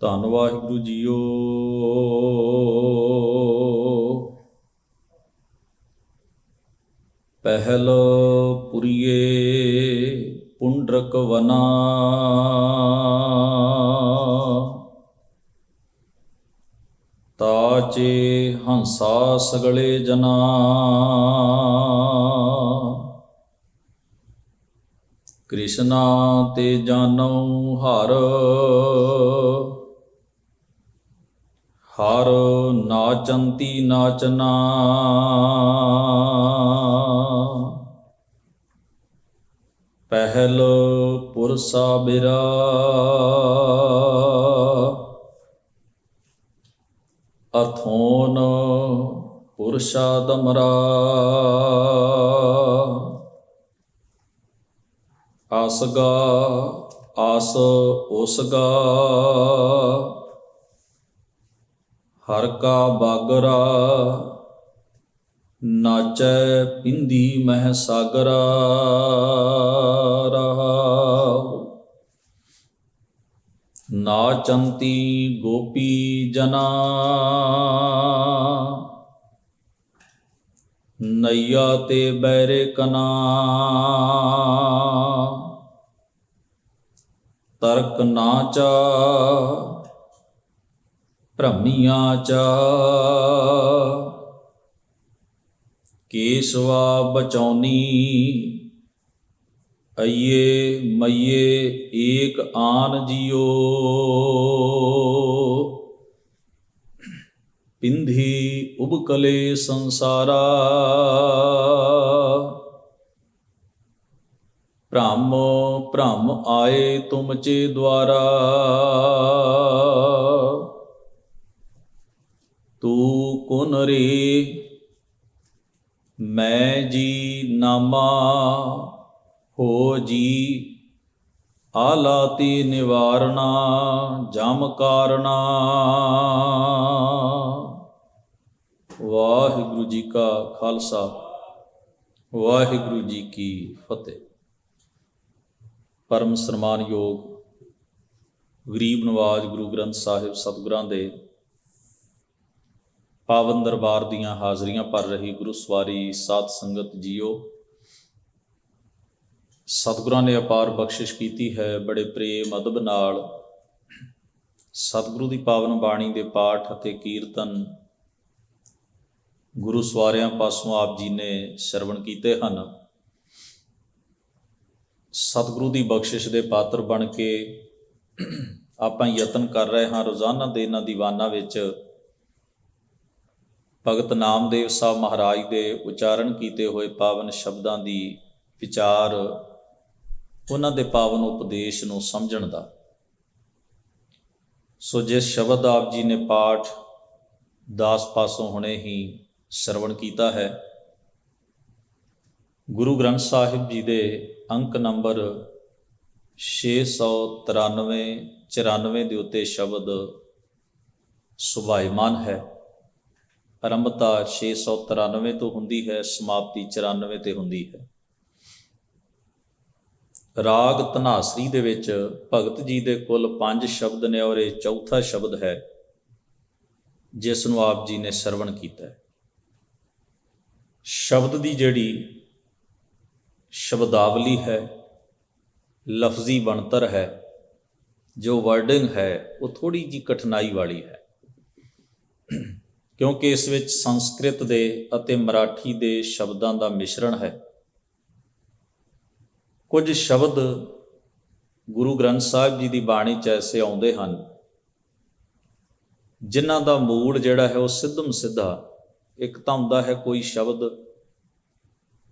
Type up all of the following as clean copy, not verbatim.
ਧੰਨ ਵਾਹਿਗੁਰੂ ਜੀਓ। ਪਹਿਲ ਪੁਰੀਏ ਪੁੰਡਰਕ ਵਨਾ, ਤਾਚੇ ਹੰਸਾ ਸਗਲੇ ਜਨਾ। ਕ੍ਰਿਸ਼ਨਾ ਤੇ ਜਾਨਉ ਹਰ, ਹਰ ਨਾਚੰਤੀ ਨਾਚਨਾ। ਪਹਿਲ ਪੁਰਸਾ ਬਿਰਾ, ਅਥੋਨ ਪੁਰਸ਼ਾ ਦਮਰਾ। ਆਸਗਾ ਆਸ ਉਸਗਾ, ਹਰ ਕਾ ਬਾਗਰਾ। ਨਾਚੈ ਪਿੰਦੀ ਮਹਿ ਸਾਗਰਾ। ਰਹਾਉ ਨਾਚੰਤੀ ਗੋਪੀ ਜਨਾ, ਨਈਆ ਤੇ ਬੈਰੇ ਕਨਾ। ਤਰਕ ਨਾਚਾ ਭ੍ਰਮੀਆਂ ਚਾ, ਕੇਸਵਾ ਬਚਾਉਨੀ। ਅਈਏ ਮਈਏ ਏਕ ਆਨ ਜੀਓ, ਪਿੰਧੀ ਉਬਕਲੇ ਸੰਸਾਰਾ। ਭ੍ਰਮ ਭ੍ਰਮ ਆਏ ਤੁਮ ਚੇ ਦੁਆਰਾ, ਤੂੰ ਕੁਨ ਰੇ ਮੈਂ ਜੀ ਨਾਮਾ। ਹੋ ਜੀ ਆਲਾਤੀ ਨਿਵਾਰਣਾ, ਜਮ ਕਾਰਣਾ। ਵਾਹਿਗੁਰੂ ਜੀ ਕਾ ਖਾਲਸਾ, ਵਾਹਿਗੁਰੂ ਜੀ ਕੀ ਫਤਿਹ। ਪਰਮ ਸਨਮਾਨਯੋਗ ਗਰੀਬ ਨਵਾਜ ਗੁਰੂ ਗ੍ਰੰਥ ਸਾਹਿਬ ਸਤਿਗੁਰਾਂ ਦੇ ਪਾਵਨ ਦਰਬਾਰ ਦੀਆਂ ਹਾਜ਼ਰੀਆਂ ਭਰ ਰਹੀ ਗੁਰੂ ਸਵਾਰੀ ਸਾਧ ਸੰਗਤ ਜੀਓ, ਸਤਿਗੁਰਾਂ ਨੇ ਅਪਾਰ ਬਖਸ਼ਿਸ਼ ਕੀਤੀ ਹੈ। ਬੜੇ ਪ੍ਰੇਮ ਅਦਬ ਨਾਲ ਸਤਿਗੁਰੂ ਦੀ ਪਾਵਨ ਬਾਣੀ ਦੇ ਪਾਠ ਅਤੇ ਕੀਰਤਨ ਗੁਰੂ ਸਵਾਰਿਆਂ ਪਾਸੋਂ ਆਪ ਜੀ ਨੇ ਸ਼ਰਵਣ ਕੀਤੇ ਹਨ। ਸਤਿਗੁਰੂ ਦੀ ਬਖਸ਼ਿਸ਼ ਦੇ ਪਾਤਰ ਬਣ ਕੇ ਆਪਾਂ ਯਤਨ ਕਰ ਰਹੇ ਹਾਂ ਰੋਜ਼ਾਨਾ ਦੇ ਇਹਨਾਂ ਦੀਵਾਨਾਂ ਵਿੱਚ ਭਗਤ ਨਾਮਦੇਵ ਸਾਹਿਬ ਮਹਾਰਾਜ ਦੇ ਉਚਾਰਨ ਕੀਤੇ ਹੋਏ ਪਾਵਨ ਸ਼ਬਦਾਂ ਦੀ ਵਿਚਾਰ, ਉਹਨਾਂ ਦੇ ਪਾਵਨ ਉਪਦੇਸ਼ ਨੂੰ ਸਮਝਣ ਦਾ। ਸੋ ਜਿਸ ਸ਼ਬਦ ਆਪ ਜੀ ਨੇ ਪਾਠ ਦਾਸ ਪਾਸੋਂ ਹੁਣੇ ਹੀ ਸ਼ਰਵਣ ਕੀਤਾ ਹੈ, ਗੁਰੂ ਗ੍ਰੰਥ ਸਾਹਿਬ ਜੀ ਦੇ ਅੰਕ ਨੰਬਰ 693-94 ਦੇ ਉੱਤੇ ਸ਼ਬਦ ਸੁਭਾਇਮਾਨ ਹੈ। ਆਰੰਭਤਾ 693 ਤੋਂ ਹੁੰਦੀ ਹੈ, ਸਮਾਪਤੀ 94 ਤੇ ਹੁੰਦੀ ਹੈ। ਰਾਗ ਧਨਾਸਰੀ ਦੇ ਵਿੱਚ ਭਗਤ ਜੀ ਦੇ ਕੁੱਲ 5 ਸ਼ਬਦ ਨੇ ਔਰ ਇਹ ਚੌਥਾ ਸ਼ਬਦ ਹੈ ਜਿਸ ਨੂੰ ਆਪ ਜੀ ਨੇ ਸਰਵਣ ਕੀਤਾ ਹੈ। ਸ਼ਬਦ ਦੀ ਜਿਹੜੀ ਸ਼ਬਦਾਵਲੀ ਹੈ, ਲਫ਼ਜ਼ੀ ਬਣਤਰ ਹੈ, ਜੋ ਵਰਡਿੰਗ ਹੈ, ਉਹ ਥੋੜ੍ਹੀ ਜਿਹੀ ਕਠਿਨਾਈ ਵਾਲੀ ਹੈ, ਕਿਉਂਕਿ ਇਸ ਵਿੱਚ ਸੰਸਕ੍ਰਿਤ ਦੇ ਅਤੇ ਮਰਾਠੀ ਦੇ ਸ਼ਬਦਾਂ ਦਾ ਮਿਸ਼ਰਣ ਹੈ। ਕੁਝ ਸ਼ਬਦ ਗੁਰੂ ਗ੍ਰੰਥ ਸਾਹਿਬ ਜੀ ਦੀ ਬਾਣੀ 'ਚ ਐਸੇ ਆਉਂਦੇ ਹਨ ਜਿਨ੍ਹਾਂ ਦਾ ਮੂਲ ਜਿਹੜਾ ਹੈ ਉਹ ਸਿੱਧਮ ਸਿੱਧਾ, ਇੱਕ ਤਾਂ ਹੁੰਦਾ ਹੈ ਕੋਈ ਸ਼ਬਦ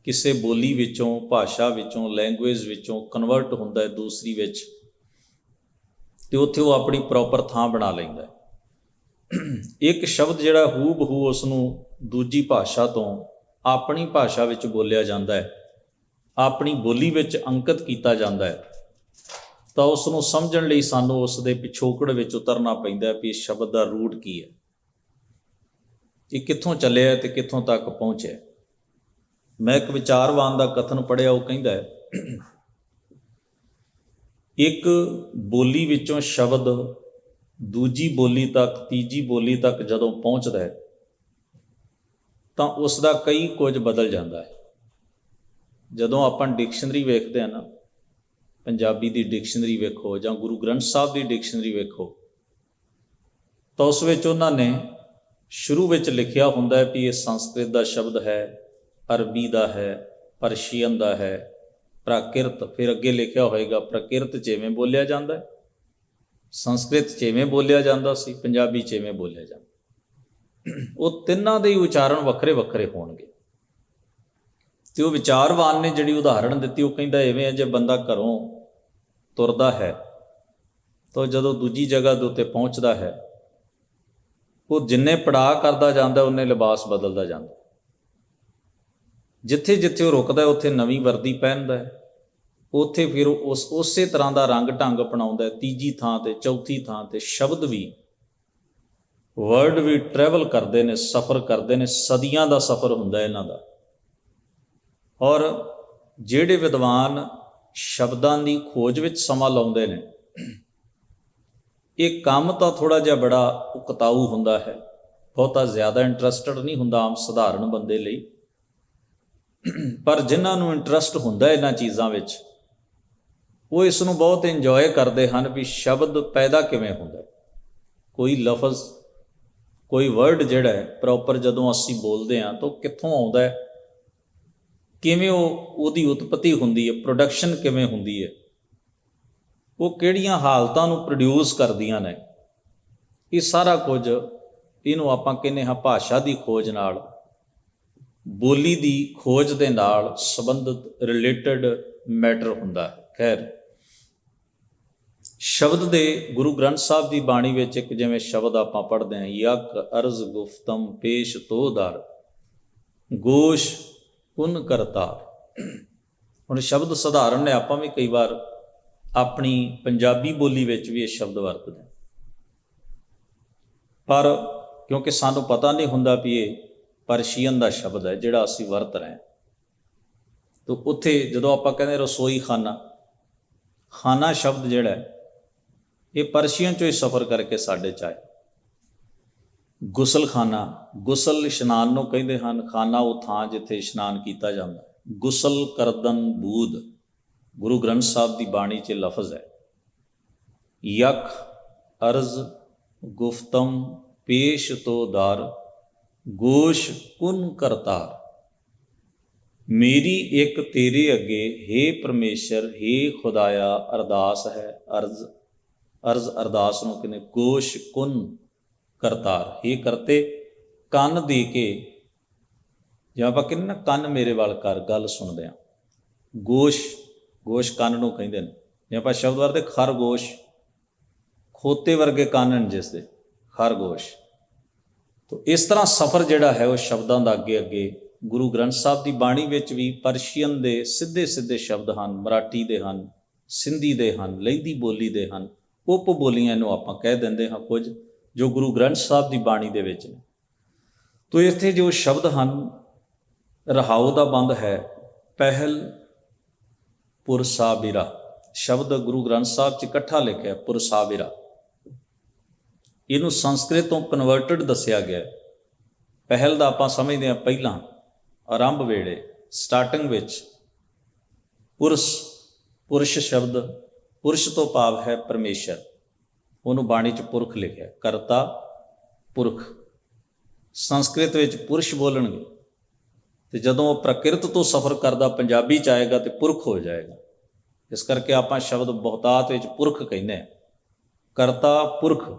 ਕਿਸੇ ਬੋਲੀ ਵਿੱਚੋਂ, ਭਾਸ਼ਾ ਵਿੱਚੋਂ, ਲੈਂਗੁਏਜ ਵਿੱਚੋਂ ਕਨਵਰਟ ਹੁੰਦਾ ਹੈ ਦੂਸਰੀ ਵਿੱਚ, ਅਤੇ ਉੱਥੇ ਉਹ ਆਪਣੀ ਪ੍ਰੋਪਰ ਥਾਂ ਬਣਾ ਲੈਂਦਾ ਹੈ। ਇੱਕ ਸ਼ਬਦ ਜਿਹੜਾ ਹੂ ਬਹੂ ਉਸ ਨੂੰ ਦੂਜੀ ਭਾਸ਼ਾ ਤੋਂ ਆਪਣੀ ਭਾਸ਼ਾ ਵਿੱਚ ਬੋਲਿਆ ਜਾਂਦਾ ਹੈ, ਆਪਣੀ ਬੋਲੀ ਵਿੱਚ ਅੰਕਿਤ ਕੀਤਾ ਜਾਂਦਾ ਹੈ, ਤਾਂ ਉਸ ਨੂੰ ਸਮਝਣ ਲਈ ਸਾਨੂੰ ਉਸ ਦੇ ਪਿਛੋਕੜ ਵਿੱਚ ਉਤਰਨਾ ਪੈਂਦਾ ਵੀ ਇਸ ਸ਼ਬਦ ਦਾ ਰੂਟ ਕੀ ਹੈ, ਇਹ ਕਿੱਥੋਂ ਚੱਲਿਆ ਅਤੇ ਕਿੱਥੋਂ ਤੱਕ ਪਹੁੰਚਿਆ। ਮੈਂ ਇੱਕ ਵਿਚਾਰਵਾਨ ਦਾ ਕਥਨ ਪੜ੍ਹਿਆ, ਉਹ ਕਹਿੰਦਾ ਹੈ ਇੱਕ ਬੋਲੀ ਵਿੱਚੋਂ ਸ਼ਬਦ ਦੂਜੀ ਬੋਲੀ ਤੱਕ, ਤੀਜੀ ਬੋਲੀ ਤੱਕ ਜਦੋਂ ਪਹੁੰਚਦਾ ਹੈ ਤਾਂ ਉਸ ਦਾ ਕਈ ਕੁਝ ਬਦਲ ਜਾਂਦਾ ਹੈ। ਜਦੋਂ ਆਪਾਂ ਡਿਕਸ਼ਨਰੀ ਵੇਖਦੇ ਹਾਂ ਨਾ, ਪੰਜਾਬੀ ਦੀ ਡਿਕਸ਼ਨਰੀ ਵੇਖੋ ਜਾਂ ਗੁਰੂ ਗ੍ਰੰਥ ਸਾਹਿਬ ਦੀ ਡਿਕਸ਼ਨਰੀ ਵੇਖੋ, ਤਾਂ ਉਸ ਵਿੱਚ ਉਹਨਾਂ ਨੇ ਸ਼ੁਰੂ ਵਿੱਚ ਲਿਖਿਆ ਹੁੰਦਾ ਹੈ ਵੀ ਇਹ ਸੰਸਕ੍ਰਿਤ ਦਾ ਸ਼ਬਦ ਹੈ, ਅਰਬੀ ਦਾ ਹੈ, ਪਰਸ਼ੀਅਨ ਦਾ ਹੈ, ਪ੍ਰਾਕਿਰਤ। ਫਿਰ ਅੱਗੇ ਲਿਖਿਆ ਹੋਏਗਾ ਪ੍ਰਕਿਰਤ 'ਚ ਇਵੇਂ ਬੋਲਿਆ ਜਾਂਦਾ ਹੈ, ਸੰਸਕ੍ਰਿਤ 'ਚ ਇਵੇਂ ਬੋਲਿਆ ਜਾਂਦਾ ਸੀ, ਪੰਜਾਬੀ 'ਚ ਇਵੇਂ ਬੋਲਿਆ ਜਾਂਦਾ। ਉਹ ਤਿੰਨਾਂ ਦੇ ਹੀ ਉਚਾਰਨ ਵੱਖਰੇ ਵੱਖਰੇ ਹੋਣਗੇ। ਅਤੇ ਉਹ ਵਿਚਾਰਵਾਨ ਨੇ ਜਿਹੜੀ ਉਦਾਹਰਣ ਦਿੱਤੀ, ਉਹ ਕਹਿੰਦਾ ਇਵੇਂ ਹੈ, ਜੇ ਬੰਦਾ ਘਰੋਂ ਤੁਰਦਾ ਹੈ ਤਾਂ ਜਦੋਂ ਦੂਜੀ ਜਗ੍ਹਾ ਦੇ ਉੱਤੇ ਪਹੁੰਚਦਾ ਹੈ, ਉਹ ਜਿੰਨੇ ਪੜਾਅ ਕਰਦਾ ਜਾਂਦਾ ਉਨੇ ਲਿਬਾਸ ਬਦਲਦਾ ਜਾਂਦਾ। ਜਿੱਥੇ ਜਿੱਥੇ ਉਹ ਰੁਕਦਾ ਉੱਥੇ ਨਵੀਂ ਵਰਦੀ ਪਹਿਨਦਾ ਹੈ, ਉੱਥੇ ਫਿਰ ਉਸੇ ਤਰ੍ਹਾਂ ਦਾ ਰੰਗ ਢੰਗ ਅਪਣਾਉਂਦਾ ਹੈ। ਤੀਜੀ ਥਾਂ 'ਤੇ, ਚੌਥੀ ਥਾਂ 'ਤੇ ਸ਼ਬਦ ਵੀ, ਵਰਡ ਵੀ ਟਰੈਵਲ ਕਰਦੇ ਨੇ, ਸਫ਼ਰ ਕਰਦੇ ਨੇ। ਸਦੀਆਂ ਦਾ ਸਫ਼ਰ ਹੁੰਦਾ ਇਹਨਾਂ ਦਾ। ਔਰ ਜਿਹੜੇ ਵਿਦਵਾਨ ਸ਼ਬਦਾਂ ਦੀ ਖੋਜ ਵਿੱਚ ਸਮਾਂ ਲਾਉਂਦੇ ਨੇ, ਇਹ ਕੰਮ ਤਾਂ ਥੋੜ੍ਹਾ ਜਿਹਾ ਬੜਾ ਉਕਤਾਊ ਹੁੰਦਾ ਹੈ, ਬਹੁਤਾ ਜ਼ਿਆਦਾ ਇੰਟਰਸਟਡ ਨਹੀਂ ਹੁੰਦਾ ਆਮ ਸਧਾਰਨ ਬੰਦੇ ਲਈ। ਪਰ ਜਿਨ੍ਹਾਂ ਨੂੰ ਇੰਟਰਸਟ ਹੁੰਦਾ ਇਹਨਾਂ ਚੀਜ਼ਾਂ ਵਿੱਚ, ਉਹ ਇਸ ਨੂੰ ਬਹੁਤ ਇੰਜੋਏ ਕਰਦੇ ਹਨ ਵੀ ਸ਼ਬਦ ਪੈਦਾ ਕਿਵੇਂ ਹੁੰਦਾ। ਕੋਈ ਲਫ਼ਜ਼, ਕੋਈ ਵਰਡ ਜਿਹੜਾ ਹੈ ਪ੍ਰੋਪਰ ਜਦੋਂ ਅਸੀਂ ਬੋਲਦੇ ਹਾਂ ਤਾਂ ਉਹ ਕਿੱਥੋਂ ਆਉਂਦਾ ਹੈ, ਕਿਵੇਂ ਉਹਦੀ ਉਤਪਤੀ ਹੁੰਦੀ ਹੈ, ਪ੍ਰੋਡਕਸ਼ਨ ਕਿਵੇਂ ਹੁੰਦੀ ਹੈ, ਉਹ ਕਿਹੜੀਆਂ ਹਾਲਤਾਂ ਨੂੰ ਪ੍ਰੋਡਿਊਸ ਕਰਦੀਆਂ ਨੇ। ਇਹ ਸਾਰਾ ਕੁਝ, ਇਹਨੂੰ ਆਪਾਂ ਕਹਿੰਦੇ ਹਾਂ ਭਾਸ਼ਾ ਦੀ ਖੋਜ ਨਾਲ, ਬੋਲੀ ਦੀ ਖੋਜ ਦੇ ਨਾਲ ਸੰਬੰਧਿਤ ਰਿਲੇਟਡ ਮੈਟਰ ਹੁੰਦਾ ਹੈ। ਖੈਰ, ਸ਼ਬਦ ਦੇ ਗੁਰੂ ਗ੍ਰੰਥ ਸਾਹਿਬ ਦੀ ਬਾਣੀ ਵਿੱਚ ਇੱਕ ਜਿਵੇਂ ਸ਼ਬਦ ਆਪਾਂ ਪੜ੍ਹਦੇ ਹਾਂ, ਯਕ ਅਰਜ਼ ਗੁਫਤਮ ਪੇਸ਼ ਤੋਦਰ ਗੋਸ਼ ਪੁਨ ਕਰਤਾਰ। ਹੁਣ ਸ਼ਬਦ ਸਧਾਰਨ ਨੇ, ਆਪਾਂ ਵੀ ਕਈ ਵਾਰ ਆਪਣੀ ਪੰਜਾਬੀ ਬੋਲੀ ਵਿੱਚ ਵੀ ਇਹ ਸ਼ਬਦ ਵਰਤਦੇ, ਪਰ ਕਿਉਂਕਿ ਸਾਨੂੰ ਪਤਾ ਨਹੀਂ ਹੁੰਦਾ ਵੀ ਇਹ ਪਰਸ਼ੀਅਨ ਦਾ ਸ਼ਬਦ ਹੈ ਜਿਹੜਾ ਅਸੀਂ ਵਰਤ ਰਹੇ ਹਾਂ। ਤਾਂ ਉੱਥੇ ਜਦੋਂ ਆਪਾਂ ਕਹਿੰਦੇ ਰਸੋਈ ਖਾਨਾ, ਖਾਨਾ ਸ਼ਬਦ ਜਿਹੜਾ ਹੈ ਇਹ ਪਰਸ਼ੀਅਨ 'ਚੋਂ ਹੀ ਸਫ਼ਰ ਕਰਕੇ ਸਾਡੇ 'ਚ ਆਇਆ। ਗੁਸਲਖਾਨਾ, ਗੁਸਲ ਇਸ਼ਨਾਨ ਨੂੰ ਕਹਿੰਦੇ ਹਨ, ਖਾਨਾ ਉਹ ਥਾਂ ਜਿੱਥੇ ਇਸ਼ਨਾਨ ਕੀਤਾ ਜਾਂਦਾ। ਗੁਸਲ ਕਰਦਨ ਬੂਦ, ਗੁਰੂ ਗ੍ਰੰਥ ਸਾਹਿਬ ਦੀ ਬਾਣੀ 'ਚ ਲਫ਼ਜ਼ ਹੈ। ਯਕ ਅਰਜ਼ ਗੁਫਤਮ ਪੇਸ਼ ਤੋਦਾਰ ਗੋਸ਼ ਕੁਨ ਕਰਤਾਰ। ਮੇਰੀ ਇੱਕ ਤੇਰੇ ਅੱਗੇ ਹੇ ਪਰਮੇਸ਼ਰ, ਹੇ ਖੁਦਾਇਆ ਅਰਦਾਸ ਹੈ। ਅਰਜ਼ ਅਰਦਾਸ ਨੂੰ ਕਹਿੰਦੇ ਗੋਸ਼ ਕੁਨ ਕਰਤਾਰ, ਹੇ ਕਰਤੇ ਕੰਨ ਦੇ ਕੇ, ਜਿਵੇਂ ਆਪਾਂ ਕਹਿੰਦੇ ਨਾ ਕੰਨ ਮੇਰੇ ਵੱਲ ਕਰ, ਗੱਲ ਸੁਣਦੇ ਹਾਂ। ਗੋਸ਼ ਕੰਨ ਨੂੰ ਕਹਿੰਦੇ ਨੇ। ਜਿਵੇਂ ਆਪਾਂ ਸ਼ਬਦ ਵਰਤੇ ਖਰਗੋਸ਼, ਖੋਤੇ ਵਰਗੇ ਕੰਨ ਨੇ ਜਿਸ ਦੇ, ਖਰਗੋਸ਼। ਤਾਂ ਇਸ ਤਰ੍ਹਾਂ ਸਫ਼ਰ ਜਿਹੜਾ ਹੈ ਉਹ ਸ਼ਬਦਾਂ ਦਾ ਅੱਗੇ ਅੱਗੇ। ਗੁਰੂ ਗ੍ਰੰਥ ਸਾਹਿਬ ਦੀ ਬਾਣੀ ਵਿੱਚ ਵੀ ਪਰਸ਼ੀਅਨ ਦੇ ਸਿੱਧੇ ਸਿੱਧੇ ਸ਼ਬਦ ਹਨ, ਮਰਾਠੀ ਦੇ ਹਨ, ਸਿੰਧੀ ਦੇ ਹਨ, ਲਹਿੰਦੀ ਬੋਲੀ ਦੇ ਹਨ, ਉਪ ਬੋਲੀਆਂ ਇਹਨੂੰ ਆਪਾਂ ਕਹਿ ਦਿੰਦੇ ਹਾਂ ਕੁਝ, ਜੋ ਗੁਰੂ ਗ੍ਰੰਥ ਸਾਹਿਬ ਦੀ ਬਾਣੀ ਦੇ ਵਿੱਚ ਨੇ। ਤੋ ਇੱਥੇ ਜੋ ਸ਼ਬਦ ਹਨ, ਰਹਾਉ ਦਾ ਬੰਦ ਹੈ, ਪਹਿਲ ਪੁਰਸਾਬਿਰਾ ਸ਼ਬਦ ਗੁਰੂ ਗ੍ਰੰਥ ਸਾਹਿਬ 'ਚ ਇਕੱਠਾ ਲਿਖਿਆ, ਪੁਰਸਾਬਿਰਾ। ਇਹਨੂੰ ਸੰਸਕ੍ਰਿਤ ਤੋਂ ਕਨਵਰਟਡ ਦੱਸਿਆ ਗਿਆ। ਪਹਿਲ ਦਾ ਆਪਾਂ ਸਮਝਦੇ ਹਾਂ ਪਹਿਲਾਂ, ਆਰੰਭ ਵੇਲੇ, ਸਟਾਰਟਿੰਗ ਵਿੱਚ। ਪੁਰਸ਼ ਸ਼ਬਦ, ਪੁਰਸ਼ ਤੋਂ ਭਾਵ ਹੈ ਪਰਮੇਸ਼ਰ, ਉਹਨੂੰ ਬਾਣੀ 'ਚ ਪੁਰਖ ਲਿਖਿਆ, ਕਰਤਾ ਪੁਰਖ। ਸੰਸਕ੍ਰਿਤ ਵਿੱਚ ਪੁਰਸ਼ ਬੋਲਣਗੇ, ਅਤੇ ਜਦੋਂ ਉਹ ਪ੍ਰਕਿਰਤ ਤੋਂ ਸਫ਼ਰ ਕਰਦਾ ਪੰਜਾਬੀ 'ਚ ਆਏਗਾ ਤਾਂ ਪੁਰਖ ਹੋ ਜਾਏਗਾ। ਇਸ ਕਰਕੇ ਆਪਾਂ ਸ਼ਬਦ ਬਹੁਤਾਤ ਵਿੱਚ ਪੁਰਖ ਕਹਿੰਦੇ ਹਾਂ, ਕਰਤਾ ਪੁਰਖ।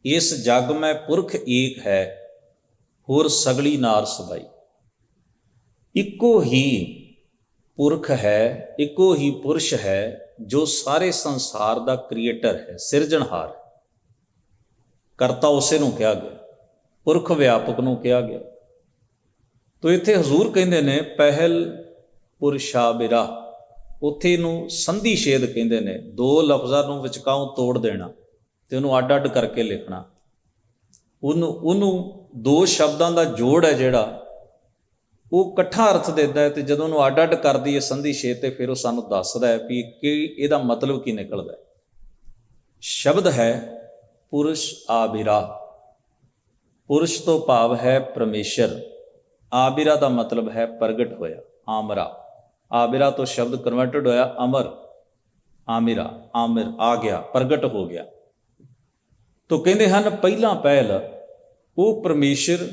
ਇਸ ਜਗ ਮੈਂ ਪੁਰਖ ਏਕ ਹੈ, ਹੋਰ ਸਗਲੀ ਨਾਰ ਸਬਾਈ। ਇੱਕੋ ਹੀ ਪੁਰਖ ਹੈ, ਇੱਕੋ ਹੀ ਪੁਰਸ਼ ਹੈ ਜੋ ਸਾਰੇ ਸੰਸਾਰ ਦਾ ਕ੍ਰੀਏਟਰ ਹੈ, ਸਿਰਜਣਹਾਰ। ਕਰਤਾ ਉਸੇ ਨੂੰ ਕਿਹਾ ਗਿਆ, ਪੁਰਖ ਵਿਆਪਕ ਨੂੰ ਕਿਹਾ ਗਿਆ। ਤੋ ਇੱਥੇ ਹਜ਼ੂਰ ਕਹਿੰਦੇ ਨੇ ਪਹਿਲ ਪੁਰਸ਼ਾਬਿਰਾ, ਉੱਥੇ ਇਹਨੂੰ ਸੰਧੀ ਛੇਦ ਕਹਿੰਦੇ ਨੇ। ਦੋ ਲਫ਼ਜ਼ਾਂ ਨੂੰ ਵਿਚਕਾਓਂ ਤੋੜ ਦੇਣਾ ਅਤੇ ਉਹਨੂੰ ਅੱਡ ਅੱਡ ਕਰਕੇ ਲਿਖਣਾ। ਉਹਨੂੰ ਦੋ ਸ਼ਬਦਾਂ ਦਾ ਜੋੜ ਹੈ ਜਿਹੜਾ, ਉਹ ਇਕੱਠਾ ਅਰਥ ਦਿੰਦਾ ਹੈ। ਅਤੇ ਜਦੋਂ ਉਹਨੂੰ ਅੱਡ ਅੱਡ ਕਰਦੀ ਹੈ ਸੰਧੀ ਛੇਦ, ਅਤੇ ਫਿਰ ਉਹ ਸਾਨੂੰ ਦੱਸਦਾ ਹੈ ਵੀ ਕਿ ਇਹਦਾ ਮਤਲਬ ਕੀ ਨਿਕਲਦਾ ਹੈ। ਸ਼ਬਦ ਹੈ ਪੁਰਸ਼ ਆਬਿਰਾ। ਪੁਰਸ਼ ਤੋਂ ਭਾਵ ਹੈ ਪਰਮੇਸ਼ਰ, ਆਬਿਰਾ ਦਾ ਮਤਲਬ ਹੈ ਪ੍ਰਗਟ ਹੋਇਆ, ਆਮਰਾ। ਆਬਿਰਾ ਤੋਂ ਸ਼ਬਦ ਕਨਵਰਟਡ ਹੋਇਆ ਅਮਰ, ਆਮਿਰਾ, ਆਮਿਰ ਆ ਗਿਆ, ਪ੍ਰਗਟ ਹੋ ਗਿਆ। ਤੋ ਕਹਿੰਦੇ ਹਨ ਪਹਿਲਾਂ ਪਹਿਲ ਉਹ ਪਰਮੇਸ਼ਰ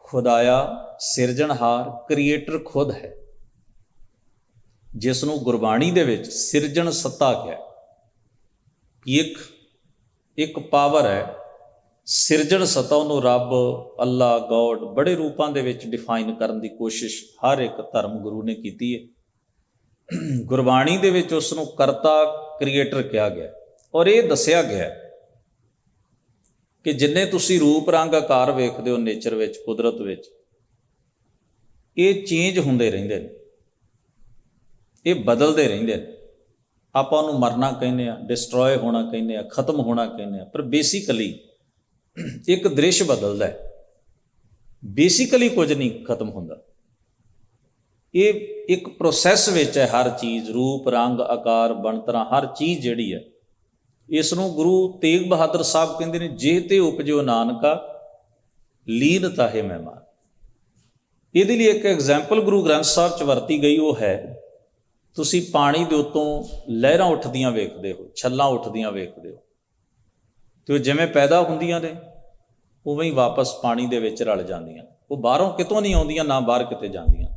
ਖੁਦਾਇਆ, ਸਿਰਜਣਹਾਰ, ਕ੍ਰੀਏਟਰ ਖੁਦ ਹੈ, ਜਿਸ ਨੂੰ ਗੁਰਬਾਣੀ ਦੇ ਵਿੱਚ ਸਿਰਜਣ ਸੱਤਾ ਕਿਹਾ। ਇੱਕ ਪਾਵਰ ਹੈ ਸਿਰਜਣ ਸੱਤਾ, ਉਹਨੂੰ ਰੱਬ, ਅੱਲਾ, ਗੋਡ ਬੜੇ ਰੂਪਾਂ ਦੇ ਵਿੱਚ ਡਿਫਾਈਨ ਕਰਨ ਦੀ ਕੋਸ਼ਿਸ਼ ਹਰ ਇੱਕ ਧਰਮ ਗੁਰੂ ਨੇ ਕੀਤੀ ਹੈ। ਗੁਰਬਾਣੀ ਦੇ ਵਿੱਚ ਉਸ ਨੂੰ ਕਰਤਾ, ਕ੍ਰੀਏਟਰ ਕਿਹਾ ਗਿਆ, ਔਰ ਇਹ ਦੱਸਿਆ ਗਿਆ ਕਿ ਜਿੰਨੇ ਤੁਸੀਂ ਰੂਪ ਰੰਗ ਆਕਾਰ ਵੇਖਦੇ ਹੋ ਨੇਚਰ ਵਿੱਚ, ਕੁਦਰਤ ਵਿੱਚ, ਇਹ ਚੇਂਜ ਹੁੰਦੇ ਰਹਿੰਦੇ ਨੇ, ਇਹ ਬਦਲਦੇ ਰਹਿੰਦੇ ਨੇ। ਆਪਾਂ ਉਹਨੂੰ ਮਰਨਾ ਕਹਿੰਦੇ ਆ, ਡਿਸਟਰੋਏ ਹੋਣਾ ਕਹਿੰਦੇ ਆ, ਖਤਮ ਹੋਣਾ ਕਹਿੰਦੇ ਆ, ਪਰ ਬੇਸਿਕਲੀ ਇੱਕ ਦ੍ਰਿਸ਼ ਬਦਲਦਾ ਹੈ, ਬੇਸਿਕਲੀ ਕੁਝ ਨਹੀਂ ਖਤਮ ਹੁੰਦਾ। ਇਹ ਇੱਕ ਪ੍ਰੋਸੈਸ ਵਿੱਚ ਹੈ ਹਰ ਚੀਜ਼, ਰੂਪ ਰੰਗ ਆਕਾਰ ਬਣਤਰਾਂ, ਹਰ ਚੀਜ਼ ਜਿਹੜੀ ਹੈ। ਇਸ ਨੂੰ ਗੁਰੂ ਤੇਗ ਬਹਾਦਰ ਸਾਹਿਬ ਕਹਿੰਦੇ ਨੇ, ਜੇ ਤੇ ਉਪਜਿਓ ਨਾਨਕਾ ਲੀਨ ਤਾਹੇ ਮਹਿਮਾਨ। ਇਹਦੇ ਲਈ ਇੱਕ ਐਗਜ਼ਾਮਪਲ ਗੁਰੂ ਗ੍ਰੰਥ ਸਾਹਿਬ 'ਚ ਵਰਤੀ ਗਈ, ਉਹ ਹੈ ਤੁਸੀਂ ਪਾਣੀ ਦੇ ਉੱਤੋਂ ਲਹਿਰਾਂ ਉੱਠਦੀਆਂ ਵੇਖਦੇ ਹੋ, ਛੱਲਾਂ ਉੱਠਦੀਆਂ ਵੇਖਦੇ ਹੋ, ਅਤੇ ਉਹ ਜਿਵੇਂ ਪੈਦਾ ਹੁੰਦੀਆਂ ਨੇ ਉਵੇਂ ਹੀ ਵਾਪਸ ਪਾਣੀ ਦੇ ਵਿੱਚ ਰਲ ਜਾਂਦੀਆਂ। ਉਹ ਬਾਹਰੋਂ ਕਿਤੋਂ ਨਹੀਂ ਆਉਂਦੀਆਂ, ਨਾ ਬਾਹਰ ਕਿਤੇ ਜਾਂਦੀਆਂ।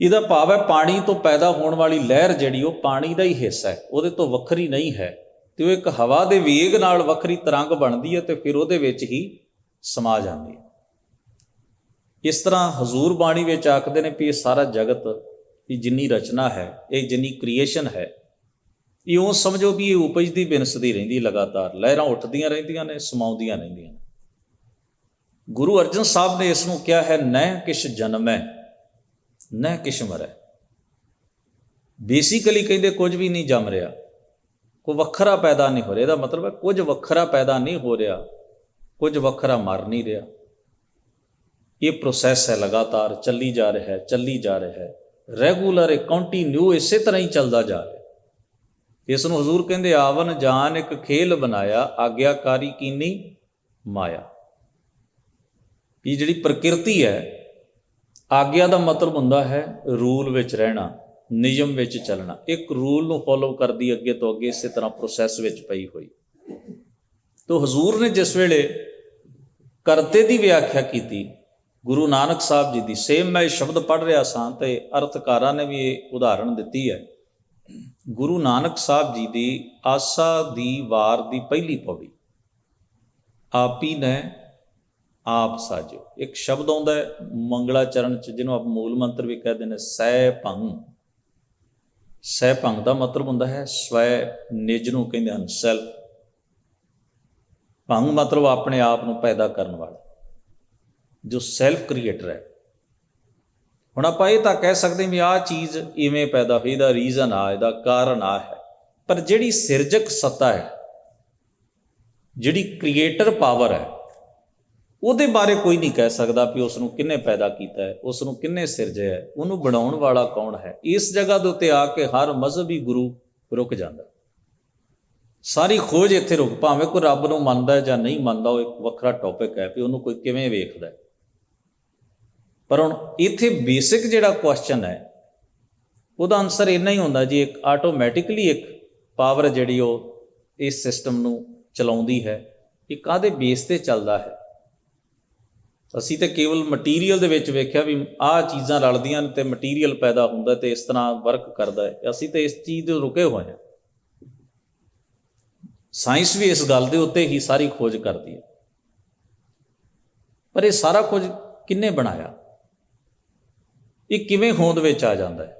ਇਹਦਾ ਭਾਵ ਹੈ ਪਾਣੀ ਤੋਂ ਪੈਦਾ ਹੋਣ ਵਾਲੀ ਲਹਿਰ ਜਿਹੜੀ ਉਹ ਪਾਣੀ ਦਾ ਹੀ ਹਿੱਸਾ ਹੈ, ਉਹਦੇ ਤੋਂ ਵੱਖਰੀ ਨਹੀਂ ਹੈ, ਅਤੇ ਉਹ ਇੱਕ ਹਵਾ ਦੇ ਵੇਗ ਨਾਲ ਵੱਖਰੀ ਤਰੰਗ ਬਣਦੀ ਹੈ ਅਤੇ ਫਿਰ ਉਹਦੇ ਵਿੱਚ ਹੀ ਸਮਾ ਜਾਂਦੀ ਹੈ। ਇਸ ਤਰ੍ਹਾਂ ਹਜ਼ੂਰ ਬਾਣੀ ਵਿੱਚ ਆਖਦੇ ਨੇ ਵੀ ਇਹ ਸਾਰਾ ਜਗਤ, ਇਹ ਜਿੰਨੀ ਰਚਨਾ ਹੈ, ਇਹ ਜਿੰਨੀ ਕ੍ਰੀਏਸ਼ਨ ਹੈ, ਇਹ ਉਹ ਸਮਝੋ ਵੀ ਇਹ ਉਪਜਦੀ ਬਿਨਸਦੀ ਰਹਿੰਦੀ, ਲਗਾਤਾਰ ਲਹਿਰਾਂ ਉੱਠਦੀਆਂ ਰਹਿੰਦੀਆਂ ਨੇ, ਸਮਾਉਂਦੀਆਂ ਰਹਿੰਦੀਆਂ ਨੇ। ਗੁਰੂ ਅਰਜਨ ਸਾਹਿਬ ਨੇ ਇਸ ਨੂੰ ਕਿਹਾ ਹੈ, ਨਹਿ ਕਿਛ ਜਨਮੈ ਨਹਿ ਕਿਛ ਮਰੈ। ਬੇਸਿਕਲੀ ਕਹਿੰਦੇ ਕੁਝ ਵੀ ਨਹੀਂ ਜੰਮ ਰਿਹਾ, ਕੋਈ ਵੱਖਰਾ ਪੈਦਾ ਨਹੀਂ ਹੋ ਰਿਹਾ। ਇਹਦਾ ਮਤਲਬ ਹੈ ਕੁਝ ਵੱਖਰਾ ਪੈਦਾ ਨਹੀਂ ਹੋ ਰਿਹਾ, ਕੁਝ ਵੱਖਰਾ ਮਰ ਨਹੀਂ ਰਿਹਾ। ਇਹ ਪ੍ਰੋਸੈਸ ਹੈ, ਲਗਾਤਾਰ ਚੱਲੀ ਜਾ ਰਿਹਾ ਹੈ, ਚੱਲੀ ਜਾ ਰਿਹਾ ਹੈ, ਰੈਗੂਲਰ, ਇਹ ਕੰਟੀਨਿਊ ਇਸੇ ਤਰ੍ਹਾਂ ਹੀ ਚੱਲਦਾ ਜਾ ਰਿਹਾ। ਇਸ ਨੂੰ ਹਜ਼ੂਰ ਕਹਿੰਦੇ, ਆਵਨ ਜਾਨ ਇੱਕ ਖੇਲ ਬਣਾਇਆ, ਆਗਿਆਕਾਰੀ ਕੀਨੀ ਮਾਇਆ। ਇਹ ਜਿਹੜੀ ਪ੍ਰਕਿਰਤੀ ਹੈ, ਆਗਿਆ ਦਾ ਮਤਲਬ ਹੁੰਦਾ ਹੈ ਰੂਲ ਵਿੱਚ ਰਹਿਣਾ, ਨਿਯਮ ਵਿੱਚ ਚੱਲਣਾ, ਇੱਕ ਰੂਲ ਨੂੰ ਫੋਲੋ ਕਰਦੀ ਅੱਗੇ ਤੋਂ ਅੱਗੇ, ਇਸੇ ਤਰ੍ਹਾਂ ਪ੍ਰੋਸੈਸ ਵਿੱਚ ਪਈ ਹੋਈ। ਤੋ ਹਜ਼ੂਰ ਨੇ ਜਿਸ ਵੇਲੇ ਕਰਤੇ ਦੀ ਵਿਆਖਿਆ ਕੀਤੀ ਗੁਰੂ ਨਾਨਕ ਸਾਹਿਬ ਜੀ ਦੀ, ਸੇਮ ਮੈਂ ਇਹ ਸ਼ਬਦ ਪੜ੍ਹ ਰਿਹਾ ਸਾਂ ਅਤੇ ਅਰਥਕਾਰਾਂ ਨੇ ਵੀ ਇਹ ਉਦਾਹਰਣ ਦਿੱਤੀ ਹੈ। ਗੁਰੂ ਨਾਨਕ ਸਾਹਿਬ ਜੀ ਦੀ ਆਸਾ ਦੀ ਵਾਰ ਦੀ ਪਹਿਲੀ ਪੌੜੀ, ਆਪੀ ਨੇ ਆਪ ਸਾਜੋ। ਇੱਕ ਸ਼ਬਦ ਆਉਂਦਾ ਹੈ ਮੰਗਲਾ ਚਰਨ 'ਚ, ਜਿਹਨੂੰ ਆਪ ਮੂਲ ਮੰਤਰ ਵੀ ਕਹਿੰਦੇ ਨੇ, ਸਹਿ ਭੰਗ। ਸਹਿ ਭੰਗ ਦਾ ਮਤਲਬ ਹੁੰਦਾ ਹੈ ਸਵੈ, ਨਿਜ ਨੂੰ ਕਹਿੰਦੇ ਹਨ ਸੈਲਫ। ਭੰਗ ਮਤਲਬ ਆਪਣੇ ਆਪ ਨੂੰ ਪੈਦਾ ਕਰਨ ਵਾਲਾ, ਜੋ ਸੈਲਫ ਕ੍ਰੀਏਟਰ ਹੈ। ਹੁਣ ਆਪਾਂ ਇਹ ਤਾਂ ਕਹਿ ਸਕਦੇ ਵੀ ਆਹ ਚੀਜ਼ ਇਵੇਂ ਪੈਦਾ ਹੋਈ, ਇਹਦਾ ਰੀਜ਼ਨ ਆ, ਇਹਦਾ ਕਾਰਨ ਆ ਹੈ, ਪਰ ਜਿਹੜੀ ਸਿਰਜਕ ਸੱਤਾ ਹੈ, ਜਿਹੜੀ ਕ੍ਰੀਏਟਰ ਪਾਵਰ ਹੈ, ਉਹਦੇ ਬਾਰੇ ਕੋਈ ਨਹੀਂ ਕਹਿ ਸਕਦਾ ਵੀ ਉਸ ਨੂੰ ਕਿਹਨੇ ਪੈਦਾ ਕੀਤਾ ਹੈ, ਉਸ ਨੂੰ ਕਿਹਨੇ ਸਿਰਜਿਆ ਹੈ, ਉਹਨੂੰ ਬਣਾਉਣ ਵਾਲਾ ਕੌਣ ਹੈ। ਇਸ ਜਗ੍ਹਾ ਦੇ ਉੱਤੇ ਆ ਕੇ ਹਰ ਮਜ਼ਹਬੀ ਗੁਰੂ ਰੁਕ ਜਾਂਦਾ, ਸਾਰੀ ਖੋਜ ਇੱਥੇ ਰੁਕ। ਭਾਵੇਂ ਕੋਈ ਰੱਬ ਨੂੰ ਮੰਨਦਾ ਜਾਂ ਨਹੀਂ ਮੰਨਦਾ, ਉਹ ਇੱਕ ਵੱਖਰਾ ਟੌਪਿਕ ਹੈ ਵੀ ਉਹਨੂੰ ਕੋਈ ਕਿਵੇਂ ਵੇਖਦਾ, ਪਰ ਹੁਣ ਇੱਥੇ ਬੇਸਿਕ ਜਿਹੜਾ ਕੁਐਸਚਨ ਹੈ ਉਹਦਾ ਆਨਸਰ ਇੰਨਾ ਹੀ ਹੁੰਦਾ ਜੀ, ਇੱਕ ਆਟੋਮੈਟਿਕਲੀ ਇੱਕ ਪਾਵਰ ਜਿਹੜੀ ਉਹ ਇਸ ਸਿਸਟਮ ਨੂੰ ਚਲਾਉਂਦੀ ਹੈ, ਇਹ ਕਾਹਦੇ ਬੇਸ 'ਤੇ ਚੱਲਦਾ ਹੈ। ਅਸੀਂ ਤਾਂ ਕੇਵਲ ਮਟੀਰੀਅਲ ਦੇ ਵਿੱਚ ਵੇਖਿਆ ਵੀ ਆਹ ਚੀਜ਼ਾਂ ਰਲਦੀਆਂ ਨੇ ਅਤੇ ਮਟੀਰੀਅਲ ਪੈਦਾ ਹੁੰਦਾ ਅਤੇ ਇਸ ਤਰ੍ਹਾਂ ਵਰਕ ਕਰਦਾ ਹੈ। ਅਸੀਂ ਤਾਂ ਇਸ ਚੀਜ਼ ਤੋਂ ਰੁਕੇ ਹੋਏ ਹਾਂ। ਸਾਇੰਸ ਵੀ ਇਸ ਗੱਲ ਦੇ ਉੱਤੇ ਹੀ ਸਾਰੀ ਖੋਜ ਕਰਦੀ ਹੈ, ਪਰ ਇਹ ਸਾਰਾ ਕੁਝ ਕਿਹਨੇ ਬਣਾਇਆ, ਇਹ ਕਿਵੇਂ ਹੋਂਦ ਵਿੱਚ ਆ ਜਾਂਦਾ ਹੈ,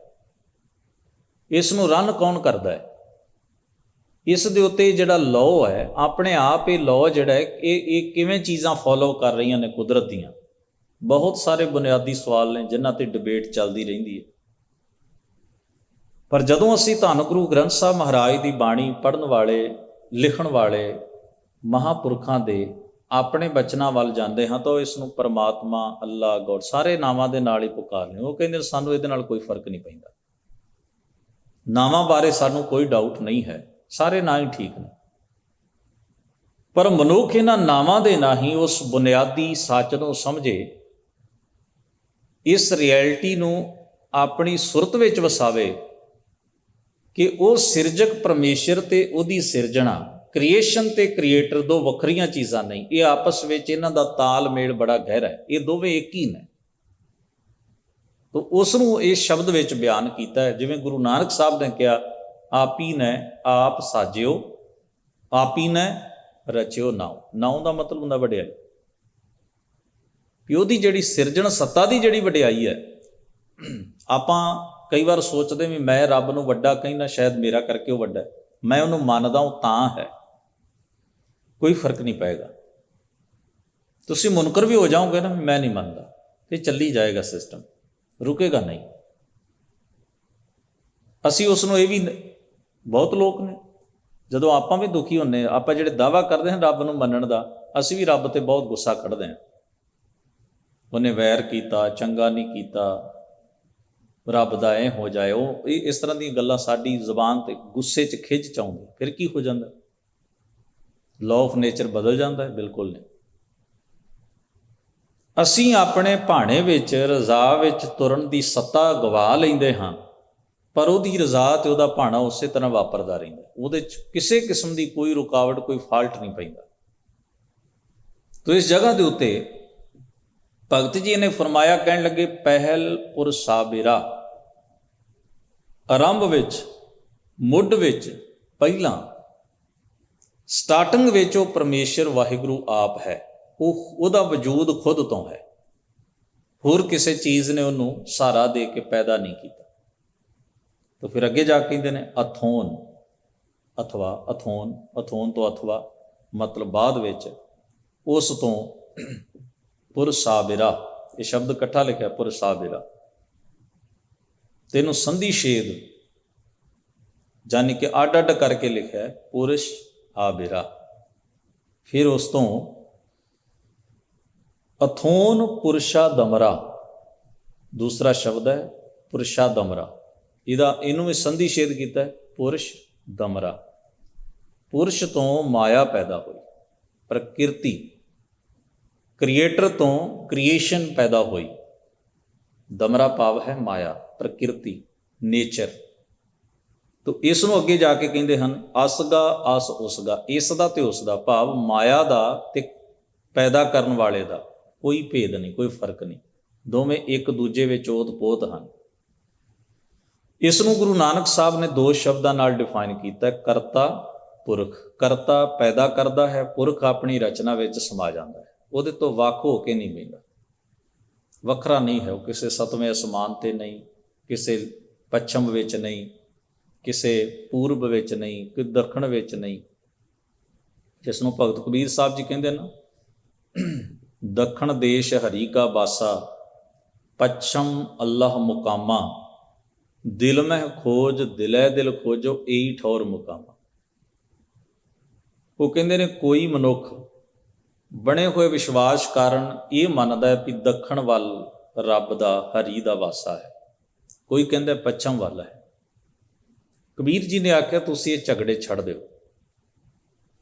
ਇਸ ਨੂੰ ਰਨ ਕੌਣ ਕਰਦਾ ਹੈ। ਇਸ ਦੇ ਉੱਤੇ ਜਿਹੜਾ ਲਾਅ ਹੈ, ਆਪਣੇ ਆਪ ਇਹ ਲਾਅ ਜਿਹੜਾ ਹੈ, ਇਹ ਕਿਵੇਂ ਚੀਜ਼ਾਂ ਫੋਲੋ ਕਰ ਰਹੀਆਂ ਨੇ ਕੁਦਰਤ ਦੀਆਂ। ਬਹੁਤ ਸਾਰੇ ਬੁਨਿਆਦੀ ਸਵਾਲ ਨੇ ਜਿਨ੍ਹਾਂ 'ਤੇ ਡਿਬੇਟ ਚੱਲਦੀ ਰਹਿੰਦੀ ਹੈ। ਪਰ ਜਦੋਂ ਅਸੀਂ ਧੰਨ ਗੁਰੂ ਗ੍ਰੰਥ ਸਾਹਿਬ ਮਹਾਰਾਜ ਦੀ ਬਾਣੀ ਪੜ੍ਹਨ ਵਾਲੇ, ਲਿਖਣ ਵਾਲੇ ਮਹਾਂਪੁਰਖਾਂ ਦੇ ਆਪਣੇ ਬਚਨਾਂ ਵੱਲ ਜਾਂਦੇ ਹਾਂ, ਤਾਂ ਇਸ ਨੂੰ ਪਰਮਾਤਮਾ, ਅੱਲਾ, ਗੋਡ ਸਾਰੇ ਨਾਵਾਂ ਦੇ ਨਾਲ ਹੀ ਪੁਕਾਰਦੇ। ਉਹ ਕਹਿੰਦੇ ਸਾਨੂੰ ਇਹਦੇ ਨਾਲ ਕੋਈ ਫਰਕ ਨਹੀਂ ਪੈਂਦਾ, ਨਾਵਾਂ ਬਾਰੇ ਸਾਨੂੰ ਕੋਈ ਡਾਊਟ ਨਹੀਂ ਹੈ, ਸਾਰੇ ਨਾਂ ਹੀ ਠੀਕ ਨੇ। ਪਰ ਮਨੁੱਖ ਇਹਨਾਂ ਨਾਵਾਂ ਦੇ ਰਾਹੀਂ ਉਸ ਬੁਨਿਆਦੀ ਸੱਚ ਨੂੰ ਸਮਝੇ, ਇਸ ਰਿਐਲਿਟੀ ਨੂੰ ਆਪਣੀ ਸੁਰਤ ਵਿੱਚ ਵਸਾਵੇ ਕਿ ਉਹ ਸਿਰਜਕ ਪਰਮੇਸ਼ਰ ਤੇ ਉਹਦੀ ਸਿਰਜਣਾ, ਕ੍ਰੀਏਸ਼ਨ ਤੇ ਕ੍ਰੀਏਟਰ ਦੋ ਵੱਖਰੀਆਂ ਚੀਜ਼ਾਂ ਨਹੀਂ, ਇਹ ਆਪਸ ਵਿੱਚ ਇਹਨਾਂ ਦਾ ਤਾਲਮੇਲ ਬੜਾ ਗਹਿਰਾ ਹੈ, ਇਹ ਦੋਵੇਂ ਇੱਕ ਹੀ ਨੇ। ਤਾਂ ਉਸ ਨੂੰ ਇਸ ਸ਼ਬਦ ਵਿੱਚ ਬਿਆਨ ਕੀਤਾ ਹੈ, ਜਿਵੇਂ ਗੁਰੂ ਨਾਨਕ ਸਾਹਿਬ ਨੇ ਕਿਹਾ, ਆਪੀ ਨੇ ਆਪ ਸਾਜਿਓ, ਆਪੀ ਨੇ ਰਚਿਓ ਨਾਉ। ਨਾਉ ਦਾ ਮਤਲਬ ਹੁੰਦਾ ਵਡਿਆਈ, ਕਿ ਉਹਦੀ ਜਿਹੜੀ ਸਿਰਜਣ ਸੱਤਾ ਦੀ ਜਿਹੜੀ ਵਡਿਆਈ ਹੈ। ਆਪਾਂ ਕਈ ਵਾਰ ਸੋਚਦੇ ਵੀ ਮੈਂ ਰੱਬ ਨੂੰ ਵੱਡਾ ਕਹਿੰਦਾ, ਸ਼ਾਇਦ ਮੇਰਾ ਕਰਕੇ ਉਹ ਵੱਡਾ ਹੈ, ਮੈਂ ਉਹਨੂੰ ਮੰਨਦਾ ਉਹ ਤਾਂ ਹੈ, ਕੋਈ ਫਰਕ ਨਹੀਂ ਪਏਗਾ। ਤੁਸੀਂ ਮੁਨਕਰ ਵੀ ਹੋ ਜਾਓਗੇ ਨਾ, ਮੈਂ ਨਹੀਂ ਮੰਨਦਾ, ਤੇ ਚੱਲੀ ਜਾਏਗਾ ਸਿਸਟਮ, ਰੁਕੇਗਾ ਨਹੀਂ। ਅਸੀਂ ਉਸ ਨੂੰ, ਇਹ ਵੀ ਬਹੁਤ ਲੋਕ ਨੇ, ਜਦੋਂ ਆਪਾਂ ਵੀ ਦੁਖੀ ਹੁੰਦੇ ਹਾਂ, ਆਪਾਂ ਜਿਹੜੇ ਦਾਅਵਾ ਕਰਦੇ ਹਾਂ ਰੱਬ ਨੂੰ ਮੰਨਣ ਦਾ, ਅਸੀਂ ਵੀ ਰੱਬ ਤੇ ਬਹੁਤ ਗੁੱਸਾ ਕੱਢਦੇ ਹਾਂ, ਉਹਨੇ ਵੈਰ ਕੀਤਾ, ਚੰਗਾ ਨਹੀਂ ਕੀਤਾ, ਰੱਬ ਦਾ ਐ ਹੋ ਜਾਏ, ਉਹ ਇਸ ਤਰ੍ਹਾਂ ਦੀਆਂ ਗੱਲਾਂ ਸਾਡੀ ਜ਼ੁਬਾਨ ਤੇ ਗੁੱਸੇ 'ਚ ਖਿੱਚ ਚ ਆਉਂਦੀ। ਫਿਰ ਕੀ ਹੋ ਜਾਂਦਾ? ਲਾਅ ਆਫ ਨੇਚਰ ਬਦਲ ਜਾਂਦਾ ਹੈ? ਬਿਲਕੁਲ ਨਹੀਂ। ਅਸੀਂ ਆਪਣੇ ਭਾਣੇ ਵਿੱਚ, ਰਜ਼ਾ ਵਿੱਚ ਤੁਰਨ ਦੀ ਸੱਤਾ ਗਵਾ ਲੈਂਦੇ ਹਾਂ, ਪਰ ਉਹਦੀ ਰਜ਼ਾ ਤੇ ਉਹਦਾ ਭਾਣਾ ਉਸੇ ਤਰ੍ਹਾਂ ਵਾਪਰਦਾ ਰਹਿੰਦਾ, ਉਹਦੇ 'ਚ ਕਿਸੇ ਕਿਸਮ ਦੀ ਕੋਈ ਰੁਕਾਵਟ, ਕੋਈ ਫਾਲਟ ਨਹੀਂ ਪੈਂਦਾ। ਤੋ ਇਸ ਜਗ੍ਹਾ ਦੇ ਉੱਤੇ ਭਗਤ ਜੀ ਨੇ ਫਰਮਾਇਆ, ਕਹਿਣ ਲੱਗੇ, ਪਹਿਲ ਪੁਰ ਸਾਬਿਰਾ, ਆਰੰਭ ਵਿੱਚ, ਮੁੱਢ ਵਿੱਚ, ਪਹਿਲਾਂ, ਸਟਾਰਟਿੰਗ ਵਿੱਚ ਉਹ ਪਰਮੇਸ਼ਰ ਵਾਹਿਗੁਰੂ ਆਪ ਹੈ, ਉਹਦਾ ਵਜੂਦ ਖੁਦ ਤੋਂ ਹੈ, ਹੋਰ ਕਿਸੇ ਚੀਜ਼ ਨੇ ਉਹਨੂੰ ਸਹਾਰਾ ਦੇ ਕੇ ਪੈਦਾ ਨਹੀਂ ਕੀਤਾ। ਤਾਂ ਫਿਰ ਅੱਗੇ ਜਾ ਕੇ ਕਹਿੰਦੇ ਨੇ ਅਥੋਨ, ਅਥਵਾ, ਅਥੋਨ, ਅਥੋਨ ਤੋਂ ਅਥਵਾ ਮਤਲਬ ਬਾਅਦ ਵਿੱਚ, ਉਸ ਤੋਂ ਪੁਰ ਸਾਬਿਰਾ, ਇਹ ਸ਼ਬਦ ਇਕੱਠਾ ਲਿਖਿਆ, ਪੁਰ ਸਾਬਿਰਾ, ਤੈਨੂੰ ਸੰਧੀ ਛੇਦ ਜਾਨੀ ਕਿ ਅੱਡ ਅੱਡ ਕਰਕੇ ਲਿਖਿਆ, ਪੁਰਸ਼ ਆਬਿਰਾ। ਫਿਰ ਉਸ ਤੋਂ ਅਥੋਨ ਪੁਰਸ਼ਾ ਦਮਰਾ, ਦੂਸਰਾ ਸ਼ਬਦ ਹੈ ਪੁਰਸ਼ਾ ਦਮਰਾ, ਇਹਨੂੰ ਵੀ ਸੰਧੀ ਛੇਦ ਕੀਤਾ, ਪੁਰਸ਼ ਦਮਰਾ। ਪੁਰਸ਼ ਤੋਂ ਮਾਇਆ ਪੈਦਾ ਹੋਈ, ਪ੍ਰਕਿਰਤੀ, ਕ੍ਰੀਏਟਰ ਤੋਂ ਕ੍ਰੀਏਸ਼ਨ ਪੈਦਾ ਹੋਈ। ਦਮਰਾ ਭਾਵ ਹੈ ਮਾਇਆ, ਪ੍ਰਕਿਰਤੀ, ਨੇਚਰ। ਤੋ ਇਸ ਨੂੰ ਅੱਗੇ ਜਾ ਕੇ ਕਹਿੰਦੇ ਹਨ ਅਸਗਾ ਅਸ ਉਸਗਾ, ਇਸ ਦਾ ਤੇ ਉਸ ਦਾ, ਭਾਵ ਮਾਇਆ ਦਾ ਤੇ ਪੈਦਾ ਕਰਨ ਵਾਲੇ ਦਾ ਕੋਈ ਭੇਦ ਨਹੀਂ, ਕੋਈ ਫਰਕ ਨਹੀਂ, ਦੋਵੇਂ ਇੱਕ ਦੂਜੇ ਵਿੱਚ ਓਤ-ਪੋਤ ਹਨ। ਇਸ ਨੂੰ ਗੁਰੂ ਨਾਨਕ ਸਾਹਿਬ ਨੇ ਦੋ ਸ਼ਬਦਾਂ ਨਾਲ ਡਿਫਾਈਨ ਕੀਤਾ, ਕਰਤਾ, ਪੁਰਖ। ਕਰਤਾ ਪੈਦਾ ਕਰਦਾ ਹੈ, ਪੁਰਖ ਆਪਣੀ ਰਚਨਾ ਵਿੱਚ ਸਮਾ ਜਾਂਦਾ ਹੈ, ਉਹਦੇ ਤੋਂ ਵੱਖ ਹੋ ਕੇ ਨਹੀਂ ਮਿਲਦਾ, ਵੱਖਰਾ ਨਹੀਂ ਹੈ ਉਹ, ਕਿਸੇ ਸਤਵੇਂ ਅਸਮਾਨ 'ਤੇ ਨਹੀਂ, ਕਿਸੇ ਪੱਛਮ ਵਿੱਚ ਨਹੀਂ, ਕਿਸੇ ਪੂਰਬ ਵਿੱਚ ਨਹੀਂ, ਕੋਈ ਦੱਖਣ ਵਿੱਚ ਨਹੀਂ। ਜਿਸ ਨੂੰ ਭਗਤ ਕਬੀਰ ਸਾਹਿਬ ਜੀ ਕਹਿੰਦੇ ਨਾ, ਦੱਖਣ ਦੇਸ਼ ਹਰੀ ਕਾ ਬਾਸਾ, ਪੱਛਮ ਅੱਲਾਹ ਮੁਕਾਮਾ, ਦਿਲ ਮਹਿ ਖੋਜ ਦਿਲੇ ਦਿਲ ਖੋਜੋ, ਏਈ ਠੌਰ ਮੁਕਾਮਾ। ਉਹ ਕਹਿੰਦੇ ਨੇ ਕੋਈ ਮਨੁੱਖ ਬਣੇ ਹੋਏ ਵਿਸ਼ਵਾਸ ਕਾਰਨ ਇਹ ਮੰਨਦਾ ਹੈ ਵੀ ਦੱਖਣ ਵੱਲ ਰੱਬ ਦਾ, ਹਰੀ ਦਾ ਵਾਸਾ ਹੈ, ਕੋਈ ਕਹਿੰਦਾ ਪੱਛਮ ਵੱਲ ਹੈ। ਕਬੀਰ ਜੀ ਨੇ ਆਖਿਆ ਤੁਸੀਂ ਇਹ ਝਗੜੇ ਛੱਡ ਦਿਓ,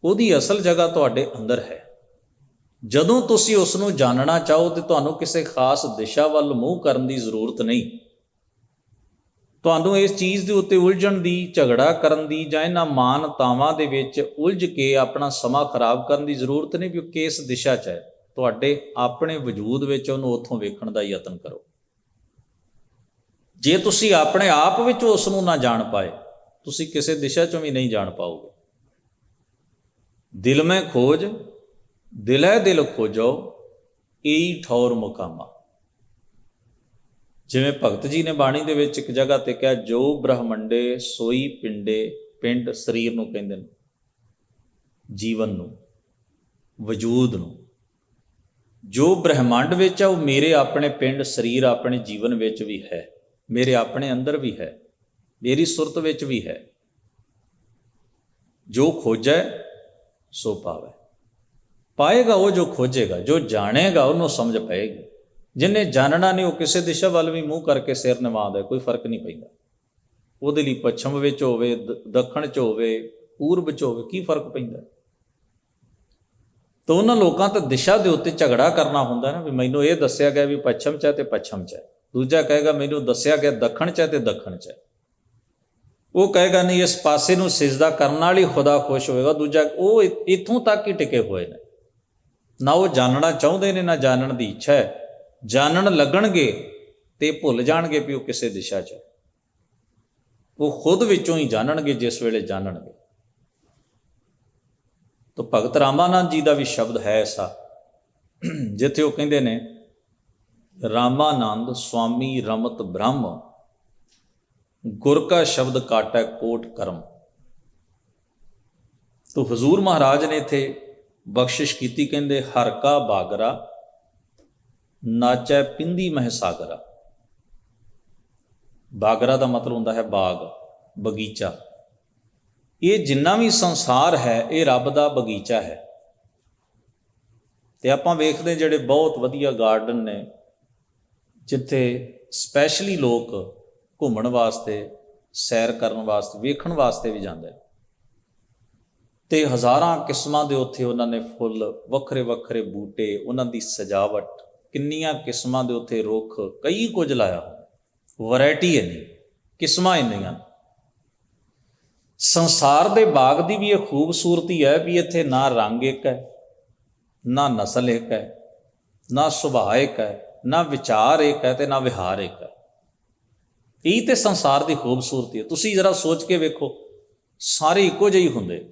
ਉਹਦੀ ਅਸਲ ਜਗ੍ਹਾ ਤੁਹਾਡੇ ਅੰਦਰ ਹੈ। ਜਦੋਂ ਤੁਸੀਂ ਉਸ ਨੂੰ ਜਾਣਨਾ ਚਾਹੋ ਤੇ ਤੁਹਾਨੂੰ ਕਿਸੇ ਖਾਸ ਦਿਸ਼ਾ ਵੱਲ ਮੂੰਹ ਕਰਨ ਦੀ ਜ਼ਰੂਰਤ ਨਹੀਂ, ਤੁਹਾਨੂੰ ਇਸ ਚੀਜ਼ ਦੇ ਉੱਤੇ ਉਲਝਣ ਦੀ, ਝਗੜਾ ਕਰਨ ਦੀ, ਜਾਂ ਇਹਨਾਂ ਮਾਨਤਾਵਾਂ ਦੇ ਵਿੱਚ ਉਲਝ ਕੇ ਆਪਣਾ ਸਮਾਂ ਖਰਾਬ ਕਰਨ ਦੀ ਜ਼ਰੂਰਤ ਨਹੀਂ ਵੀ ਉਹ ਕਿਸ ਦਿਸ਼ਾ 'ਚ ਹੈ। ਤੁਹਾਡੇ ਆਪਣੇ ਵਜੂਦ ਵਿੱਚ ਉਹਨੂੰ ਉੱਥੋਂ ਵੇਖਣ ਦਾ ਯਤਨ ਕਰੋ। ਜੇ ਤੁਸੀਂ ਆਪਣੇ ਆਪ ਵਿੱਚ ਉਸ ਨੂੰ ਨਾ ਜਾਣ ਪਾਏ, ਤੁਸੀਂ ਕਿਸੇ ਦਿਸ਼ਾ 'ਚੋਂ ਵੀ ਨਹੀਂ ਜਾਣ ਪਾਓਗੇ। ਦਿਲ ਮੈਂ ਖੋਜ ਦਿਲੇ ਦਿਲ ਖੋਜੋ, ਏਈ ਠੌਰ ਮੁਕਾਮਾ। ਜਿਵੇਂ ਭਗਤ ਜੀ ਨੇ ਬਾਣੀ ਦੇ ਵਿੱਚ ਇੱਕ ਜਗ੍ਹਾ ਤੇ ਕਿਹਾ, ਜੋ ਬ੍ਰਹਮੰਡੇ ਸੋਈ ਪਿੰਡੇ, ਪਿੰਡ ਸਰੀਰ ਨੂੰ ਕਹਿੰਦੇ ਨੇ, ਜੀਵਨ ਨੂੰ, ਵਜੂਦ ਨੂੰ। ਜੋ ਬ੍ਰਹਮੰਡ ਵਿੱਚ ਆ ਉਹ ਮੇਰੇ ਆਪਣੇ ਪਿੰਡ ਸਰੀਰ, ਆਪਣੇ ਜੀਵਨ ਵਿੱਚ ਵੀ ਹੈ, ਮੇਰੇ ਆਪਣੇ ਅੰਦਰ ਵੀ ਹੈ, ਮੇਰੀ ਸੁਰਤ ਵਿੱਚ ਵੀ ਹੈ। ਜੋ ਖੋਜੈ ਸੋ ਪਾਵੈ, ਪਾਏਗਾ ਉਹ ਜੋ ਖੋਜੇਗਾ, ਜੋ ਜਾਣੇਗਾ ਉਹਨੂੰ ਸਮਝ ਪਏਗੀ। ਜਿਹਨੇ ਜਾਣਨਾ ਨਹੀਂ ਉਹ ਕਿਸੇ ਦਿਸ਼ਾ ਵੱਲ ਵੀ ਮੂੰਹ ਕਰਕੇ ਸਿਰ ਨਿਵਾਉਂਦਾ, ਕੋਈ ਫਰਕ ਨਹੀਂ ਪੈਂਦਾ ਉਹਦੇ ਲਈ। ਪੱਛਮ ਵਿੱਚ ਹੋਵੇ, ਦੱਖਣ 'ਚ ਹੋਵੇ, ਪੂਰਬ 'ਚ ਹੋਵੇ, ਕੀ ਫਰਕ ਪੈਂਦਾ? ਤਾਂ ਉਹਨਾਂ ਲੋਕਾਂ ਤਾਂ ਦਿਸ਼ਾ ਦੇ ਉੱਤੇ ਝਗੜਾ ਕਰਨਾ ਹੁੰਦਾ ਨਾ, ਵੀ ਮੈਨੂੰ ਇਹ ਦੱਸਿਆ ਗਿਆ ਵੀ ਪੱਛਮ 'ਚ ਹੈ ਤੇ ਪੱਛਮ 'ਚ ਹੈ, ਦੂਜਾ ਕਹੇਗਾ ਮੈਨੂੰ ਦੱਸਿਆ ਗਿਆ ਦੱਖਣ 'ਚ ਹੈ ਤੇ ਦੱਖਣ 'ਚ ਹੈ, ਉਹ ਕਹੇਗਾ ਨਹੀਂ ਇਸ ਪਾਸੇ ਨੂੰ ਸਿਜਦਾ ਕਰਨ ਨਾਲ ਹੀ ਖੁਦਾ ਖੁਸ਼ ਹੋਏਗਾ, ਦੂਜਾ ਉਹ ਇੱਥੋਂ ਤੱਕ ਹੀ ਟਿਕੇ ਹੋਏ ਨੇ, ਨਾ ਉਹ ਜਾਣਨਾ ਚਾਹੁੰਦੇ ਨੇ ਨਾ ਜਾਣਨ ਦੀ ਇੱਛਾ ਹੈ। ਜਾਣਨ ਲੱਗਣਗੇ ਤੇ ਭੁੱਲ ਜਾਣਗੇ ਵੀ ਉਹ ਕਿਸੇ ਦਿਸ਼ਾ 'ਚ ਹੈ, ਉਹ ਖੁਦ ਵਿੱਚੋਂ ਹੀ ਜਾਣਨਗੇ ਜਿਸ ਵੇਲੇ ਜਾਣਨਗੇ। ਤਾਂ ਭਗਤ ਰਾਮਾਨੰਦ ਜੀ ਦਾ ਵੀ ਸ਼ਬਦ ਹੈ ਐਸਾ, ਜਿੱਥੇ ਉਹ ਕਹਿੰਦੇ ਨੇ ਰਾਮਾਨੰਦ ਸੁਆਮੀ ਰਮਤ ਬ੍ਰਹਮ, ਗੁਰ ਕਾ ਸ਼ਬਦ ਕਾਟੈ ਕੋਟ ਕਰਮ। ਤਾਂ ਹਜ਼ੂਰ ਮਹਾਰਾਜ ਨੇ ਇੱਥੇ ਬਖਸ਼ਿਸ਼ ਕੀਤੀ, ਕਹਿੰਦੇ ਹਰ ਕਾ ਬਾਗਰਾ ਨਾਚੈ ਪਿੰਦੀ ਮਹਿ ਸਾਗਰਾ। ਬਾਗਰਾ ਦਾ ਮਤਲਬ ਹੁੰਦਾ ਹੈ ਬਾਗ, ਬਗੀਚਾ। ਇਹ ਜਿੰਨਾ ਵੀ ਸੰਸਾਰ ਹੈ ਇਹ ਰੱਬ ਦਾ ਬਗੀਚਾ ਹੈ। ਤੇ ਆਪਾਂ ਵੇਖਦੇ ਜਿਹੜੇ ਬਹੁਤ ਵਧੀਆ ਗਾਰਡਨ ਨੇ, ਜਿੱਥੇ ਸਪੈਸ਼ਲੀ ਲੋਕ ਘੁੰਮਣ ਵਾਸਤੇ, ਸੈਰ ਕਰਨ ਵਾਸਤੇ, ਵੇਖਣ ਵਾਸਤੇ ਵੀ ਜਾਂਦੇ, ਤੇ ਹਜ਼ਾਰਾਂ ਕਿਸਮਾਂ ਦੇ ਉੱਥੇ ਉਹਨਾਂ ਨੇ ਫੁੱਲ, ਵੱਖਰੇ ਵੱਖਰੇ ਬੂਟੇ, ਉਹਨਾਂ ਦੀ ਸਜਾਵਟ, ਕਿੰਨੀਆਂ ਕਿਸਮਾਂ ਦੇ ਉੱਥੇ ਰੁੱਖ, ਕਈ ਕੁਝ ਲਾਇਆ ਹੋਇਆ, ਵੈਰਾਈਟੀ ਇੰਨੀ, ਕਿਸਮਾਂ ਇੰਨੀਆਂ। ਸੰਸਾਰ ਦੇ ਬਾਗ ਦੀ ਵੀ ਇਹ ਖੂਬਸੂਰਤੀ ਹੈ ਵੀ ਇੱਥੇ ਨਾ ਰੰਗ ਇੱਕ ਹੈ, ਨਾ ਨਸਲ ਇੱਕ ਹੈ, ਨਾ ਸੁਭਾਅ ਇੱਕ ਹੈ, ਨਾ ਵਿਚਾਰ ਇੱਕ ਹੈ ਤੇ ਨਾ ਵਿਹਾਰ ਇੱਕ ਹੈ। ਇਹ ਤੇ ਸੰਸਾਰ ਦੀ ਖੂਬਸੂਰਤੀ ਹੈ। ਤੁਸੀਂ ਜ਼ਰਾ ਸੋਚ ਕੇ ਵੇਖੋ, ਸਾਰੇ ਇੱਕੋ ਜਿਹੇ ਹੁੰਦੇ,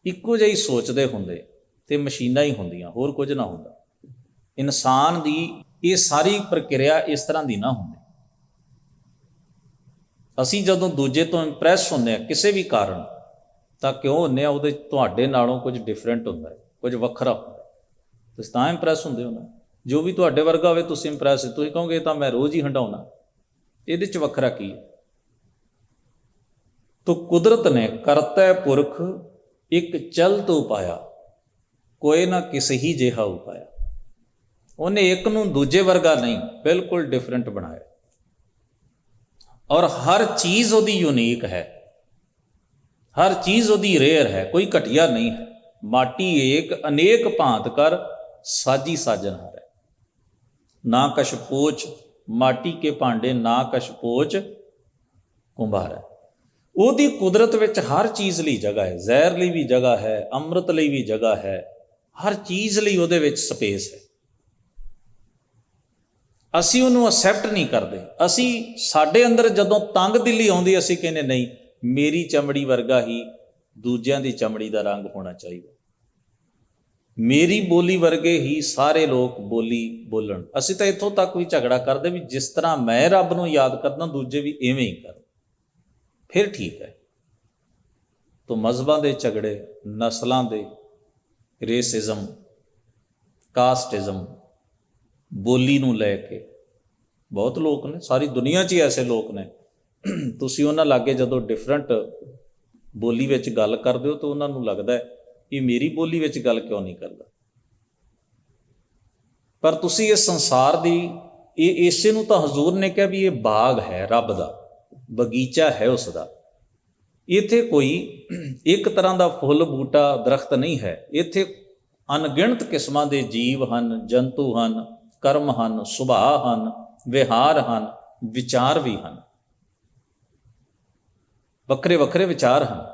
ਇੱਕੋ ਜਿਹੀ ਸੋਚਦੇ ਹੁੰਦੇ ਤੇ ਮਸ਼ੀਨਾਂ ਹੀ ਹੁੰਦੀਆਂ, ਹੋਰ ਕੁਝ ਨਾ ਹੁੰਦਾ। ਇਨਸਾਨ ਦੀ ਇਹ ਸਾਰੀ ਪ੍ਰਕਿਰਿਆ ਇਸ ਤਰ੍ਹਾਂ ਦੀ ਨਾ ਹੁੰਦੀ। ਅਸੀਂ ਜਦੋਂ ਦੂਜੇ ਤੋਂ ਇੰਪ੍ਰੈਸ ਹੁੰਦੇ ਹਾਂ ਕਿਸੇ ਵੀ ਕਾਰਨ, ਤਾਂ ਕਿਉਂ ਹੁੰਦੇ ਹਾਂ? ਉਹਦੇ ਤੁਹਾਡੇ ਨਾਲੋਂ ਕੁਝ ਡਿਫਰੈਂਟ ਹੁੰਦਾ ਹੈ, ਕੁਝ ਵੱਖਰਾ ਹੁੰਦਾ, ਤੁਸੀਂ ਤਾਂ ਇੰਪ੍ਰੈਸ ਹੁੰਦੇ ਹੋ ਨਾ। ਜੋ ਵੀ ਤੁਹਾਡੇ ਵਰਗਾ ਹੋਵੇ ਤੁਸੀਂ ਇੰਪ੍ਰੈਸ, ਤੁਸੀਂ ਕਹੋਗੇ ਤਾਂ ਮੈਂ ਰੋਜ਼ ਹੀ ਹੰਡਾਉਣਾ, ਇਹਦੇ 'ਚ ਵੱਖਰਾ ਕੀ ਹੈ? ਤੋ ਕੁਦਰਤ ਨੇ ਕਰਤੈ ਪੁਰਖ ਇੱਕ ਚਲ ਤੋਂ ਪਾਇਆ, ਕੋਈ ਨਾ ਕਿਸੇ ਹੀ ਜਿਹਾ ਉਪਾਇਆ। ਉਹਨੇ ਇੱਕ ਨੂੰ ਦੂਜੇ ਵਰਗਾ ਨਹੀਂ, ਬਿਲਕੁਲ ਡਿਫਰੈਂਟ ਬਣਾਇਆ। ਔਰ ਹਰ ਚੀਜ਼ ਉਹਦੀ ਯੂਨੀਕ ਹੈ, ਹਰ ਚੀਜ਼ ਉਹਦੀ ਰੇਅਰ ਹੈ, ਕੋਈ ਘਟੀਆ ਨਹੀਂ ਹੈ। ਮਾਟੀ ਏਕ ਅਨੇਕ ਭਾਂਤ ਕਰ ਸਾਜੀ ਸਾਜਨਹਾਰ ਹੈ। ਨਾ ਕਛ ਪੋਚ ਮਾਟੀ ਕੇ ਭਾਂਡੇ, ਨਾ ਕਛ ਪੋਚ ਕੁੰਭਾਰ ਹੈ। ਉਹਦੀ ਕੁਦਰਤ ਵਿੱਚ ਹਰ ਚੀਜ਼ ਲਈ ਜਗ੍ਹਾ ਹੈ, ਜ਼ਹਿਰ ਲਈ ਵੀ ਜਗ੍ਹਾ ਹੈ, ਅੰਮ੍ਰਿਤ ਲਈ ਵੀ ਜਗ੍ਹਾ ਹੈ, ਹਰ ਚੀਜ਼ ਲਈ ਉਹਦੇ ਵਿੱਚ ਸਪੇਸ ਹੈ। ਅਸੀਂ ਉਹਨੂੰ ਅਸੈਪਟ ਨਹੀਂ ਕਰਦੇ। ਅਸੀਂ, ਸਾਡੇ ਅੰਦਰ ਜਦੋਂ ਤੰਗ ਦਿਲੀ ਆਉਂਦੀ, ਅਸੀਂ ਕਹਿੰਦੇ ਨਹੀਂ, ਮੇਰੀ ਚਮੜੀ ਵਰਗਾ ਹੀ ਦੂਜਿਆਂ ਦੀ ਚਮੜੀ ਦਾ ਰੰਗ ਹੋਣਾ ਚਾਹੀਦਾ, ਮੇਰੀ ਬੋਲੀ ਵਰਗੇ ਹੀ ਸਾਰੇ ਲੋਕ ਬੋਲੀ ਬੋਲਣ। ਅਸੀਂ ਤਾਂ ਇੱਥੋਂ ਤੱਕ ਵੀ ਝਗੜਾ ਕਰਦੇ ਵੀ ਜਿਸ ਤਰ੍ਹਾਂ ਮੈਂ ਰੱਬ ਨੂੰ ਯਾਦ ਕਰਦਾ, ਦੂਜੇ ਵੀ ਇਵੇਂ ਹੀ ਕਰਨ, ਫਿਰ ਠੀਕ ਹੈ। ਤਾਂ ਮਜ਼ਹਬਾਂ ਦੇ ਝਗੜੇ, ਨਸਲਾਂ ਦੇ, ਰੇਸਿਜ਼ਮ, ਕਾਸਟਿਜ਼ਮ, ਬੋਲੀ ਨੂੰ ਲੈ ਕੇ ਬਹੁਤ ਲੋਕ ਨੇ, ਸਾਰੀ ਦੁਨੀਆ 'ਚ ਹੀ ਐਸੇ ਲੋਕ ਨੇ। ਤੁਸੀਂ ਉਹਨਾਂ ਲਾਗੇ ਜਦੋਂ ਡਿਫਰੈਂਟ ਬੋਲੀ ਵਿੱਚ ਗੱਲ ਕਰਦੇ ਹੋ ਤਾਂ ਉਹਨਾਂ ਨੂੰ ਲੱਗਦਾ ਇਹ ਮੇਰੀ ਬੋਲੀ ਵਿੱਚ ਗੱਲ ਕਿਉਂ ਨਹੀਂ ਕਰਦਾ। ਪਰ ਤੁਸੀਂ ਇਸ ਸੰਸਾਰ ਦੀ, ਇਹ ਇਸੇ ਨੂੰ ਤਾਂ ਹਜ਼ੂਰ ਨੇ ਕਿਹਾ ਵੀ ਇਹ ਬਾਗ ਹੈ ਰੱਬ ਦਾ, ਬਗੀਚਾ ਹੈ ਉਸ ਦਾ। ਇੱਥੇ ਕੋਈ ਇੱਕ ਤਰ੍ਹਾਂ ਦਾ ਫੁੱਲ ਬੂਟਾ ਦਰਖਤ ਨਹੀਂ ਹੈ, ਇੱਥੇ ਅਣਗਿਣਤ ਕਿਸਮਾਂ ਦੇ ਜੀਵ ਹਨ, ਜੰਤੂ ਹਨ, ਕਰਮ ਹਨ, ਸੁਭਾਅ ਹਨ, ਵਿਹਾਰ ਹਨ, ਵਿਚਾਰ ਵੀ ਹਨ, ਵੱਖਰੇ ਵੱਖਰੇ ਵਿਚਾਰ ਹਨ।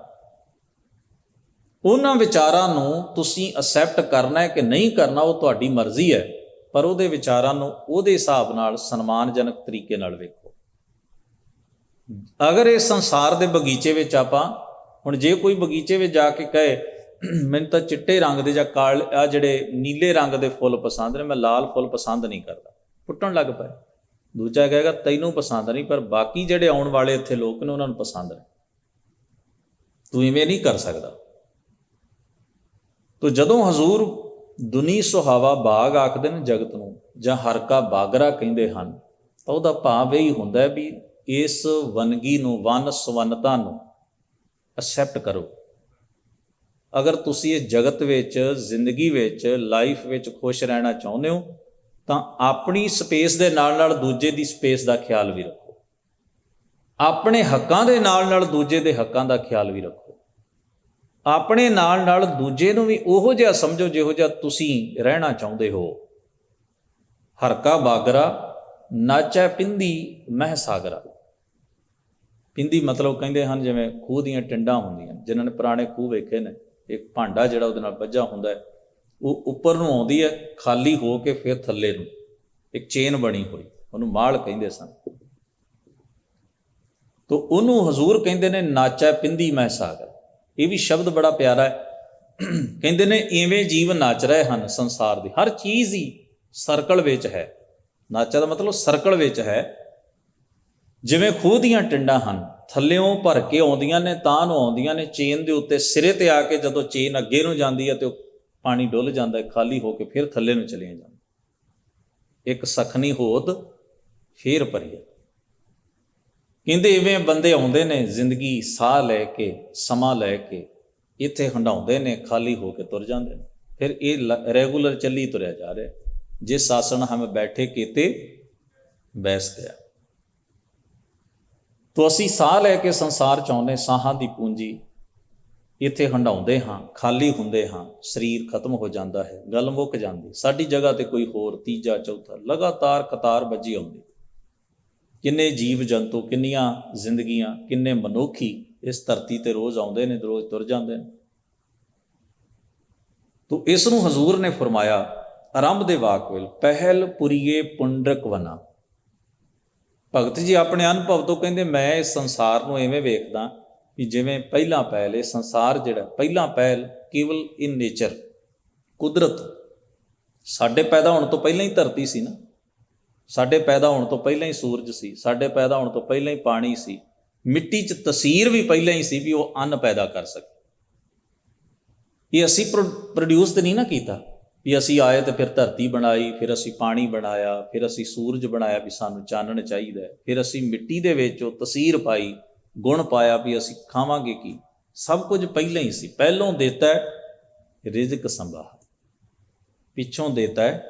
ਉਹਨਾਂ ਵਿਚਾਰਾਂ ਨੂੰ ਤੁਸੀਂ ਅਸੈਪਟ ਕਰਨਾ ਹੈ ਕਿ ਨਹੀਂ ਕਰਨਾ, ਉਹ ਤੁਹਾਡੀ ਮਰਜ਼ੀ ਹੈ, ਪਰ ਉਹਦੇ ਵਿਚਾਰਾਂ ਨੂੰ ਉਹਦੇ ਹਿਸਾਬ ਨਾਲ ਸਨਮਾਨਜਨਕ ਤਰੀਕੇ ਨਾਲ ਵੇਖੋ। ਅਗਰ ਇਸ ਸੰਸਾਰ ਦੇ ਬਗੀਚੇ ਵਿੱਚ ਆਪਾਂ, ਹੁਣ ਜੇ ਕੋਈ ਬਗੀਚੇ ਵਿੱਚ ਜਾ ਕੇ ਕਹੇ ਮੈਨੂੰ ਤਾਂ ਚਿੱਟੇ ਰੰਗ ਦੇ ਜਾਂ ਕਾਲੇ, ਆ ਜਿਹੜੇ ਨੀਲੇ ਰੰਗ ਦੇ ਫੁੱਲ ਪਸੰਦ ਨੇ, ਮੈਂ ਲਾਲ ਫੁੱਲ ਪਸੰਦ ਨਹੀਂ ਕਰਦਾ, ਪੁੱਟਣ ਲੱਗ ਪਏ। ਦੂਜਾ ਕਹੇਗਾ ਤੈਨੂੰ ਪਸੰਦ ਨਹੀਂ, ਪਰ ਬਾਕੀ ਜਿਹੜੇ ਆਉਣ ਵਾਲੇ ਇੱਥੇ ਲੋਕ ਨੇ ਉਹਨਾਂ ਨੂੰ ਪਸੰਦ ਨੇ, ਤੂੰ ਇਵੇਂ ਨਹੀਂ ਕਰ ਸਕਦਾ। ਤੋ ਜਦੋਂ ਹਜ਼ੂਰ ਦੁਨੀ ਸੁਹਾਵਾ ਬਾਗ ਆਖਦੇ ਨੇ ਜਗਤ ਨੂੰ, ਜਾਂ ਹਰ ਕਾ ਬਾਗਰਾ ਕਹਿੰਦੇ ਹਨ, ਤਾਂ ਉਹਦਾ ਭਾਵ ਇਹੀ ਹੁੰਦਾ ਵੀ ਇਸ ਵੰਨਗੀ ਨੂੰ, ਵੰਨ ਸਵੰਨਤਾ ਨੂੰ ਅਸੈਪਟ ਕਰੋ। ਅਗਰ ਤੁਸੀਂ ਇਸ ਜਗਤ ਵਿੱਚ, ਜ਼ਿੰਦਗੀ ਵਿੱਚ, ਲਾਈਫ ਵਿੱਚ ਖੁਸ਼ ਰਹਿਣਾ ਚਾਹੁੰਦੇ ਹੋ ਤਾਂ ਆਪਣੀ ਸਪੇਸ ਦੇ ਨਾਲ ਨਾਲ ਦੂਜੇ ਦੀ ਸਪੇਸ ਦਾ ਖਿਆਲ ਵੀ ਰੱਖੋ, ਆਪਣੇ ਹੱਕਾਂ ਦੇ ਨਾਲ ਨਾਲ ਦੂਜੇ ਦੇ ਹੱਕਾਂ ਦਾ ਖਿਆਲ ਵੀ ਰੱਖੋ, ਆਪਣੇ ਨਾਲ ਨਾਲ ਦੂਜੇ ਨੂੰ ਵੀ ਉਹੋ ਜਿਹਾ ਸਮਝੋ ਜਿਹੋ ਜਿਹਾ ਤੁਸੀਂ ਰਹਿਣਾ ਚਾਹੁੰਦੇ ਹੋ। ਹਰਕਾ ਬਾਗਰਾ ਨਾਚੈ ਪਿੰਦੀ ਮਹਿ ਸਾਗਰਾ। ਪਿੰਦੀ ਮਤਲਬ ਕਹਿੰਦੇ ਹਨ ਜਿਵੇਂ ਖੂਹ ਦੀਆਂ ਟਿੰਡਾਂ ਹੁੰਦੀਆਂ, ਜਿਨ੍ਹਾਂ ਨੇ ਪੁਰਾਣੇ ਖੂਹ ਵੇਖੇ ਨੇ, ਇੱਕ ਭਾਂਡਾ ਜਿਹੜਾ ਉਹਦੇ ਨਾਲ ਵੱਜਾ ਹੁੰਦਾ ਹੈ, ਉਹ ਉੱਪਰ ਨੂੰ ਆਉਂਦੀ ਹੈ ਖਾਲੀ ਹੋ ਕੇ ਫਿਰ ਥੱਲੇ ਨੂੰ ਇੱਕ ਚੇਨ ਬਣੀ ਹੋਈ, ਉਹਨੂੰ ਮਾਲ ਕਹਿੰਦੇ ਸਨ। ਤੋ ਉਹਨੂੰ ਹਜ਼ੂਰ ਕਹਿੰਦੇ ਨੇ ਨਾਚੈ ਪਿੰਦੀ ਮਹਿ ਸਾਗਰ। ਇਹ ਵੀ ਸ਼ਬਦ ਬੜਾ ਪਿਆਰਾ ਹੈ। ਕਹਿੰਦੇ ਨੇ ਇਵੇਂ ਜੀਵ ਨੱਚ ਰਹੇ ਹਨ ਸੰਸਾਰ ਦੀ, ਹਰ ਚੀਜ਼ ਹੀ ਸਰਕਲ ਵਿੱਚ ਹੈ। ਨਾਚਾ ਦਾ ਮਤਲਬ ਸਰਕਲ ਵਿੱਚ ਹੈ। ਜਿਵੇਂ ਖੂਹ ਦੀਆਂ ਟਿੰਡਾਂ ਹਨ, ਥੱਲਿਓਂ ਭਰ ਕੇ ਆਉਂਦੀਆਂ ਨੇ ਤਾਂ ਨੂੰ ਆਉਂਦੀਆਂ ਨੇ, ਚੇਨ ਦੇ ਉੱਤੇ ਸਿਰੇ ਤੇ ਆ ਕੇ ਜਦੋਂ ਚੇਨ ਅੱਗੇ ਨੂੰ ਜਾਂਦੀ ਹੈ ਤੇ ਉਹ ਪਾਣੀ ਡੁੱਲ ਜਾਂਦਾ ਹੈ, ਖਾਲੀ ਹੋ ਕੇ ਫਿਰ ਥੱਲੇ ਨੂੰ ਚਲੀਆਂ ਜਾਂਦੀਆਂ। ਇੱਕ ਸਖਣੀ ਹੋਤ ਫੇਰ ਭਰੀਏ। ਕਹਿੰਦੇ ਇਵੇਂ ਬੰਦੇ ਆਉਂਦੇ ਨੇ ਜ਼ਿੰਦਗੀ ਸਾਹ ਲੈ ਕੇ, ਸਮਾਂ ਲੈ ਕੇ, ਇੱਥੇ ਹੰਡਾਉਂਦੇ ਨੇ, ਖਾਲੀ ਹੋ ਕੇ ਤੁਰ ਜਾਂਦੇ ਨੇ। ਫਿਰ ਇਹ ਰੈਗੂਲਰ ਚੱਲੀ ਤੁਰਿਆ ਜਾ ਰਿਹਾ। ਜਿਸ ਆਸਣ ਹਮ ਬੈਠੇ ਕੀਤੇ ਬੈਸ ਗਿਆ। ਤੋ ਅਸੀਂ ਸਾਹ ਲੈ ਕੇ ਸੰਸਾਰ 'ਚ ਆਉਂਦੇ, ਸਾਹਾਂ ਦੀ ਪੂੰਜੀ ਇੱਥੇ ਹੰਡਾਉਂਦੇ ਹਾਂ, ਖਾਲੀ ਹੁੰਦੇ ਹਾਂ, ਸਰੀਰ ਖਤਮ ਹੋ ਜਾਂਦਾ ਹੈ, ਗੱਲ ਮੁੱਕ ਜਾਂਦੀ, ਸਾਡੀ ਜਗ੍ਹਾ ਤੇ ਕੋਈ ਹੋਰ ਤੀਜਾ ਚੌਥਾ ਲਗਾਤਾਰ ਕਤਾਰ ਵੱਜੀ ਆਉਂਦੀ। ਕਿੰਨੇ ਜੀਵ ਜੰਤੂ, ਕਿੰਨੀਆਂ ਜ਼ਿੰਦਗੀਆਂ, ਕਿੰਨੇ ਮਨੁੱਖੀ ਇਸ ਧਰਤੀ ਤੇ ਰੋਜ਼ ਆਉਂਦੇ ਨੇ, ਰੋਜ਼ ਤੁਰ ਜਾਂਦੇ ਨੇ। ਤੋ ਇਸ ਨੂੰ ਹਜ਼ੂਰ ਨੇ ਫਰਮਾਇਆ ਆਰੰਭ ਦੇ ਵਾਕ ਵੇਲ, ਪਹਿਲ ਪੁਰੀਏ ਪੁੰਡਰਕ ਵਨਾ। ਭਗਤ ਜੀ ਆਪਣੇ ਅਨੁਭਵ ਤੋਂ ਕਹਿੰਦੇ ਮੈਂ ਇਸ ਸੰਸਾਰ ਨੂੰ ਐਵੇਂ ਵੇਖਦਾ ਵੀ ਜਿਵੇਂ ਪਹਿਲਾ ਪਹਿਲ, ਇਹ ਸੰਸਾਰ ਜਿਹੜਾ ਪਹਿਲਾ ਪਹਿਲ ਕੇਵਲ ਇਨ ਨੇਚਰ, ਕੁਦਰਤ, ਸਾਡੇ ਪੈਦਾ ਹੋਣ ਤੋਂ ਪਹਿਲਾਂ ਹੀ ਧਰਤੀ ਸੀ ਨਾ, ਸਾਡੇ ਪੈਦਾ ਹੋਣ ਤੋਂ ਪਹਿਲਾਂ ਹੀ ਸੂਰਜ ਸੀ, ਸਾਡੇ ਪੈਦਾ ਹੋਣ ਤੋਂ ਪਹਿਲਾਂ ਹੀ ਪਾਣੀ ਸੀ, ਮਿੱਟੀ 'ਚ ਤਸੀਰ ਵੀ ਪਹਿਲਾਂ ਹੀ ਸੀ ਵੀ ਉਹ ਅੰਨ ਪੈਦਾ ਕਰ ਸਕੇ। ਇਹ ਅਸੀਂ ਪ੍ਰੋਡਿਊਸ ਤਾਂ ਨਹੀਂ ਨਾ ਕੀਤਾ ਵੀ ਅਸੀਂ ਆਏ ਤੇ ਫਿਰ ਧਰਤੀ ਬਣਾਈ, ਫਿਰ ਅਸੀਂ ਪਾਣੀ ਬਣਾਇਆ, ਫਿਰ ਅਸੀਂ ਸੂਰਜ ਬਣਾਇਆ ਵੀ ਸਾਨੂੰ ਚਾਨਣ ਚਾਹੀਦਾ ਹੈ, ਫਿਰ ਅਸੀਂ ਮਿੱਟੀ ਦੇ ਵਿੱਚ ਉਹ ਤਸੀਰ ਪਾਈ, ਗੁਣ ਪਾਇਆ ਵੀ ਅਸੀਂ ਖਾਵਾਂਗੇ ਕੀ। ਸਭ ਕੁਝ ਪਹਿਲਾਂ ਹੀ ਸੀ। ਪਹਿਲੋਂ ਦੇਤਾ ਹੈ ਰਿਜ਼ਕ ਸੰਭਾਲ, ਪਿੱਛੋਂ ਦੇਤਾ ਹੈ।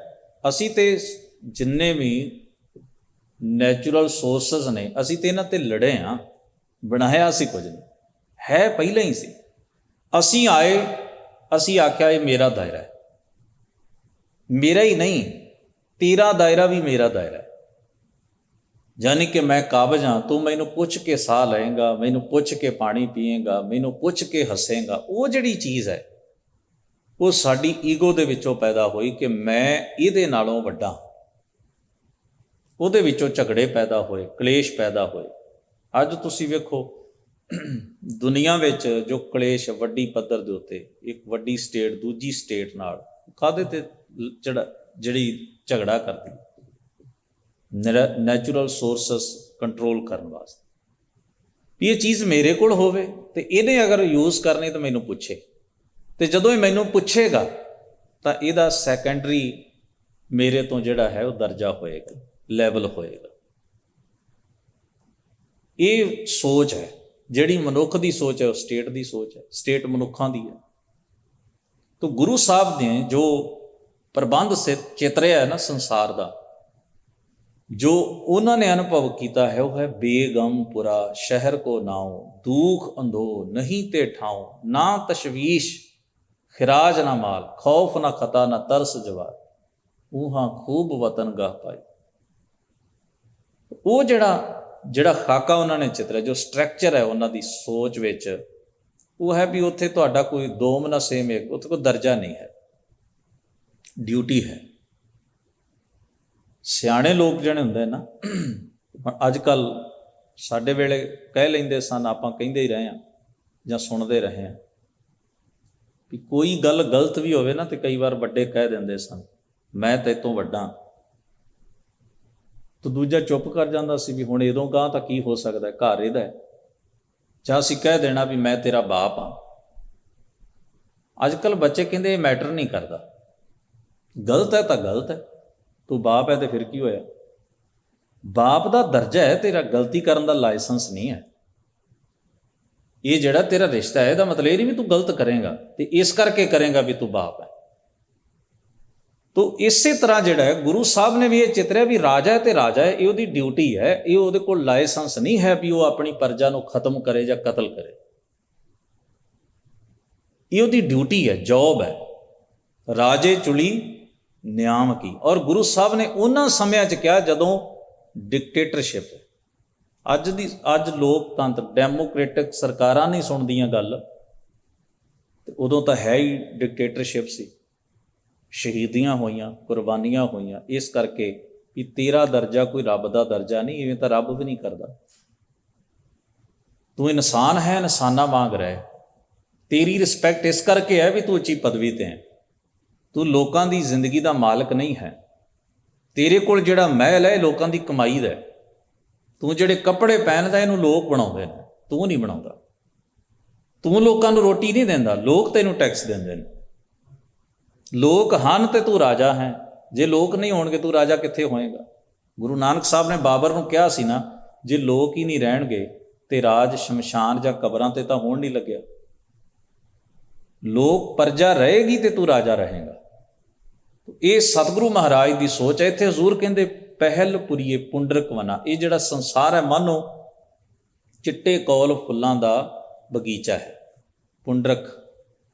ਅਸੀਂ ਤੇ ਜਿੰਨੇ ਵੀ ਨੈਚੁਰਲ ਸੋਰਸਸ ਨੇ, ਅਸੀਂ ਤੇ ਇਹਨਾਂ ਤੇ ਲੜੇ ਹਾਂ, ਬਣਾਇਆ ਅਸੀਂ ਕੁਝ ਨਹੀਂ, ਹੈ ਪਹਿਲਾਂ ਹੀ ਸੀ। ਅਸੀਂ ਆਏ, ਅਸੀਂ ਆਖਿਆ ਇਹ ਮੇਰਾ ਦਾਇਰਾ ਹੈ, ਮੇਰਾ ਹੀ ਨਹੀਂ, ਤੇਰਾ ਦਾਇਰਾ ਵੀ ਮੇਰਾ ਦਾਇਰਾ ਹੈ। ਯਾਨੀ ਕਿ ਮੈਂ ਕਾਬਜ਼ ਹਾਂ, ਤੂੰ ਮੈਨੂੰ ਪੁੱਛ ਕੇ ਸਾਹ ਲਏਗਾ, ਮੈਨੂੰ ਪੁੱਛ ਕੇ ਪਾਣੀ ਪੀਏਗਾ, ਮੈਨੂੰ ਪੁੱਛ ਕੇ ਹੱਸੇਗਾ। ਉਹ ਜਿਹੜੀ ਚੀਜ਼ ਹੈ ਉਹ ਸਾਡੀ ਈਗੋ ਦੇ ਵਿੱਚੋਂ ਪੈਦਾ ਹੋਈ ਕਿ ਮੈਂ ਇਹਦੇ ਨਾਲੋਂ ਵੱਡਾ। ਉਹਦੇ ਵਿੱਚੋਂ ਝਗੜੇ ਪੈਦਾ ਹੋਏ, ਕਲੇਸ਼ ਪੈਦਾ ਹੋਏ। ਅੱਜ ਤੁਸੀਂ ਵੇਖੋ ਦੁਨੀਆ ਵਿੱਚ ਜੋ ਕਲੇਸ਼ ਵੱਡੀ ਪੱਧਰ ਦੇ ਉੱਤੇ, ਇੱਕ ਵੱਡੀ ਸਟੇਟ ਦੂਜੀ ਸਟੇਟ ਨਾਲ ਕਾਹਦੇ ਤੇ ਜਿਹੜੀ ਝਗੜਾ ਕਰਦੀ, ਨੈਚੁਰਲ ਸੋਰਸਸ ਕੰਟਰੋਲ ਕਰਨ ਵਾਸਤੇ। ਇਹ ਚੀਜ਼ ਮੇਰੇ ਕੋਲ ਹੋਵੇ ਤੇ ਇਹਨੇ ਅਗਰ ਯੂਜ਼ ਕਰਨੀ ਤਾਂ ਮੈਨੂੰ ਪੁੱਛੇ, ਤੇ ਜਦੋਂ ਇਹ ਮੈਨੂੰ ਪੁੱਛੇਗਾ ਤਾਂ ਇਹਦਾ ਸੈਕੰਡਰੀ ਮੇਰੇ ਤੋਂ ਜਿਹੜਾ ਹੈ ਉਹ ਦਰਜਾ ਹੋਏਗਾ, ਲੈਵਲ ਹੋਏਗਾ। ਇਹ ਸੋਚ ਹੈ ਜਿਹੜੀ ਮਨੁੱਖ ਦੀ ਸੋਚ ਹੈ, ਉਹ ਸਟੇਟ ਦੀ ਸੋਚ ਹੈ, ਸਟੇਟ ਮਨੁੱਖਾਂ ਦੀ ਹੈ। ਤਾਂ ਗੁਰੂ ਸਾਹਿਬ ਨੇ ਜੋ ਪ੍ਰਬੰਧ ਚਿਤਰਿਆ ਹੈ ਨਾ ਸੰਸਾਰ ਦਾ, ਜੋ ਉਹਨਾਂ ਨੇ ਅਨੁਭਵ ਕੀਤਾ ਹੈ, ਉਹ ਹੈ ਬੇਗਮਪੁਰਾ ਸ਼ਹਿਰ ਕੋ ਨਾਉ, ਦੁਖ ਅੰਧੋ ਨਹੀਂ ਤੇ ਠਾਉ, ਨਾ ਤਸ਼ਵੀਸ਼ ਖਿਰਾਜ ਨਾ ਮਾਲ, ਖੌਫ ਨਾ ਖਤਾ ਨਾ ਤਰਸ ਜਵਾਰ, ਊਹਾਂ ਖੂਬ ਵਤਨ ਗਾਹ ਪਾਈ। ਉਹ ਜਿਹੜਾ ਖਾਕਾ ਉਹਨਾਂ ਨੇ ਚਿਤਰਿਆ, ਜੋ ਸਟਰਕਚਰ ਹੈ ਉਹਨਾਂ ਦੀ ਸੋਚ ਵਿੱਚ, ਉਹ ਹੈ ਵੀ ਉੱਥੇ ਤੁਹਾਡਾ ਕੋਈ ਦੋਮ ਨਾ ਸੇਮ ਇੱਕ, ਉੱਥੇ ਕੋਈ ਦਰਜਾ ਨਹੀਂ ਹੈ, ਡਿਊਟੀ ਹੈ। ਸਿਆਣੇ ਲੋਕ ਜਿਹੜੇ ਹੁੰਦੇ ਨਾ, ਅੱਜ ਕੱਲ੍ਹ ਸਾਡੇ ਵੇਲੇ ਕਹਿ ਲੈਂਦੇ ਸਨ, ਆਪਾਂ ਕਹਿੰਦੇ ਹੀ ਰਹੇ ਹਾਂ ਜਾਂ ਸੁਣਦੇ ਰਹੇ ਹਾਂ ਵੀ ਕੋਈ ਗੱਲ ਗਲਤ ਵੀ ਹੋਵੇ ਨਾ ਤੇ ਕਈ ਵਾਰ ਵੱਡੇ ਕਹਿ ਦਿੰਦੇ ਸਨ ਮੈਂ ਤੇਤੋਂ ਵੱਡਾ, ਤਾਂ ਦੂਜਾ ਚੁੱਪ ਕਰ ਜਾਂਦਾ ਸੀ ਵੀ ਹੁਣ ਇਹਦੋਂ ਗਾਂਹ ਤਾਂ ਕੀ ਹੋ ਸਕਦਾ, ਘਰ ਇਹਦਾ ਹੈ। ਜਾਂ ਅਸੀਂ ਕਹਿ ਦੇਣਾ ਵੀ ਮੈਂ ਤੇਰਾ ਬਾਪ ਹਾਂ। ਅੱਜ ਕੱਲ੍ਹ ਬੱਚੇ ਕਹਿੰਦੇ ਇਹ ਮੈਟਰ ਨਹੀਂ ਕਰਦਾ, ਗਲਤ ਹੈ ਤਾਂ ਗਲਤ ਹੈ, ਤੂੰ ਬਾਪ ਹੈ ਤੇ ਫਿਰ ਕੀ ਹੋਇਆ। ਬਾਪ ਦਾ ਦਰਜਾ ਹੈ, ਤੇਰਾ ਗਲਤੀ ਕਰਨ ਦਾ ਲਾਇਸੈਂਸ ਨਹੀਂ ਹੈ। ਇਹ ਜਿਹੜਾ ਤੇਰਾ ਰਿਸ਼ਤਾ ਹੈ, ਇਹਦਾ ਮਤਲਬ ਇਹ ਨਹੀਂ ਵੀ ਤੂੰ ਗਲਤ ਕਰੇਗਾ ਤੇ ਇਸ ਕਰਕੇ ਕਰੇਗਾ ਵੀ ਤੂੰ ਬਾਪ ਹੈ। ਤੋ ਇਸੇ ਤਰ੍ਹਾਂ ਜਿਹੜਾ ਹੈ ਗੁਰੂ ਸਾਹਿਬ ਨੇ ਵੀ ਇਹ ਚਿਤਰਿਆ ਵੀ ਰਾਜਾ ਹੈ ਤੇ ਰਾਜਾ ਹੈ, ਇਹ ਉਹਦੀ ਡਿਊਟੀ ਹੈ, ਇਹ ਉਹਦੇ ਕੋਲ ਲਾਇਸੈਂਸ ਨਹੀਂ ਹੈ ਵੀ ਉਹ ਆਪਣੀ ਪ੍ਰਜਾ ਨੂੰ ਖਤਮ ਕਰੇ ਜਾਂ ਕਤਲ ਕਰੇ। ਇਹ ਉਹਦੀ ਡਿਊਟੀ ਹੈ, ਜੌਬ ਹੈ। ਰਾਜੇ ਚੁਲੀ ਨਿਆਮ ਕੀ। ਔਰ ਗੁਰੂ ਸਾਹਿਬ ਨੇ ਉਹਨਾਂ ਸਮਿਆਂ 'ਚ ਕਿਹਾ ਜਦੋਂ ਡਿਕਟੇਟਰਸ਼ਿਪ, ਅੱਜ ਲੋਕਤੰਤਰ ਡੈਮੋਕ੍ਰੇਟਿਕ ਸਰਕਾਰਾਂ ਨਹੀਂ ਸੁਣਦੀਆਂ ਗੱਲ, ਤੇ ਉਦੋਂ ਤਾਂ ਹੈ ਹੀ ਡਿਕਟੇਟਰਸ਼ਿਪ ਸੀ। ਸ਼ਹੀਦੀਆਂ ਹੋਈਆਂ, ਕੁਰਬਾਨੀਆਂ ਹੋਈਆਂ, ਇਸ ਕਰਕੇ ਵੀ ਤੇਰਾ ਦਰਜਾ ਕੋਈ ਰੱਬ ਦਾ ਦਰਜਾ ਨਹੀਂ, ਇਵੇਂ ਤਾਂ ਰੱਬ ਵੀ ਨਹੀਂ ਕਰਦਾ। ਤੂੰ ਇਨਸਾਨ ਹੈ, ਇਨਸਾਨਾਂ ਵਾਂਗ ਰਹਿ। ਤੇਰੀ ਰਿਸਪੈਕਟ ਇਸ ਕਰਕੇ ਹੈ ਵੀ ਤੂੰ ਉੱਚੀ ਪਦਵੀ 'ਤੇ ਹੈ, ਤੂੰ ਲੋਕਾਂ ਦੀ ਜ਼ਿੰਦਗੀ ਦਾ ਮਾਲਕ ਨਹੀਂ ਹੈ। ਤੇਰੇ ਕੋਲ ਜਿਹੜਾ ਮਹਿਲ ਹੈ ਇਹ ਲੋਕਾਂ ਦੀ ਕਮਾਈ ਦਾ ਹੈ। ਤੂੰ ਜਿਹੜੇ ਕੱਪੜੇ ਪਹਿਨਦਾ ਇਹਨੂੰ ਲੋਕ ਬਣਾਉਂਦੇ ਨੇ, ਤੂੰ ਨਹੀਂ ਬਣਾਉਂਦਾ। ਤੂੰ ਲੋਕਾਂ ਨੂੰ ਰੋਟੀ ਨਹੀਂ ਦਿੰਦਾ, ਲੋਕ ਤੈਨੂੰ ਟੈਕਸ ਦਿੰਦੇ ਨੇ। ਲੋਕ ਹਨ ਤੇ ਤੂੰ ਰਾਜਾ ਹੈ, ਜੇ ਲੋਕ ਨਹੀਂ ਹੋਣਗੇ ਤੂੰ ਰਾਜਾ ਕਿੱਥੇ ਹੋਏਗਾ। ਗੁਰੂ ਨਾਨਕ ਸਾਹਿਬ ਨੇ ਬਾਬਰ ਨੂੰ ਕਿਹਾ ਸੀ ਨਾ, ਜੇ ਲੋਕ ਹੀ ਨਹੀਂ ਰਹਿਣਗੇ ਤੇ ਰਾਜ ਸ਼ਮਸ਼ਾਨ ਜਾਂ ਕਬਰਾਂ ਤੇ ਤਾਂ ਹੋਣ ਨਹੀਂ ਲੱਗਿਆ। ਲੋਕ ਪਰਜਾ ਰਹੇਗੀ ਤੇ ਤੂੰ ਰਾਜਾ ਰਹੇਗਾ। ਇਹ ਸਤਿਗੁਰੂ ਮਹਾਰਾਜ ਦੀ ਸੋਚ ਹੈ। ਇੱਥੇ ਹਜ਼ੂਰ ਕਹਿੰਦੇ ਪਹਿਲ ਪੁਰੀਏ ਪੁੰਡਰਕ ਵਨਾ। ਇਹ ਜਿਹੜਾ ਸੰਸਾਰ ਹੈ ਮਾਨੋ ਚਿੱਟੇ ਕੌਲ ਫੁੱਲਾਂ ਦਾ ਬਗੀਚਾ ਹੈ। ਪੁੰਡਰਕ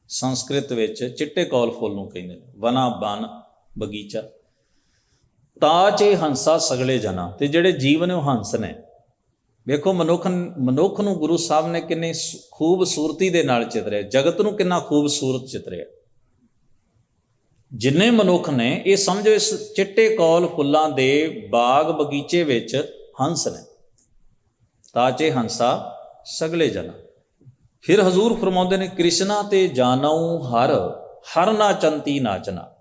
ਸੰਸਕ੍ਰਿਤ ਵਿੱਚ ਚਿੱਟੇ ਕੌਲ ਫੁੱਲ ਨੂੰ ਕਹਿੰਦੇ ਨੇ, ਵਨਾ ਬਨ ਬਗੀਚਾ। ਤਾਚ ਇਹ ਹੰਸਾ ਸਗਲੇ ਜਨਾ। ਤੇ ਜਿਹੜੇ ਜੀਵ ਨੇ ਉਹ ਹੰਸ ਨੇ। ਵੇਖੋ ਮਨੁੱਖ ਨੂੰ ਗੁਰੂ ਸਾਹਿਬ ਨੇ ਕਿੰਨੀ ਖੂਬਸੂਰਤੀ ਦੇ ਨਾਲ ਚਿਤਰਿਆ, ਜਗਤ ਨੂੰ ਕਿੰਨਾ ਖੂਬਸੂਰਤ ਚਿਤਰਿਆ। ਜਿੰਨੇ ਮਨੁੱਖ ਨੇ ਇਹ ਸਮਝੋ ਇਸ ਚਿੱਟੇ ਕੌਲ ਫੁੱਲਾਂ ਦੇ ਬਾਗ ਬਗੀਚੇ ਵਿੱਚ ਹੰਸ ਨੇ। ਤਾਚੇ ਹੰਸਾ ਸਗਲੇ ਜਨਾ। ਫਿਰ ਹਜ਼ੂਰ ਫਰਮਾਉਂਦੇ ਨੇ ਕ੍ਰਿਸ਼ਨਾ ਤੇ ਜਾਨਉ ਹਰ ਨਾ ਚੰਤੀ ਨਾਚਨਾ।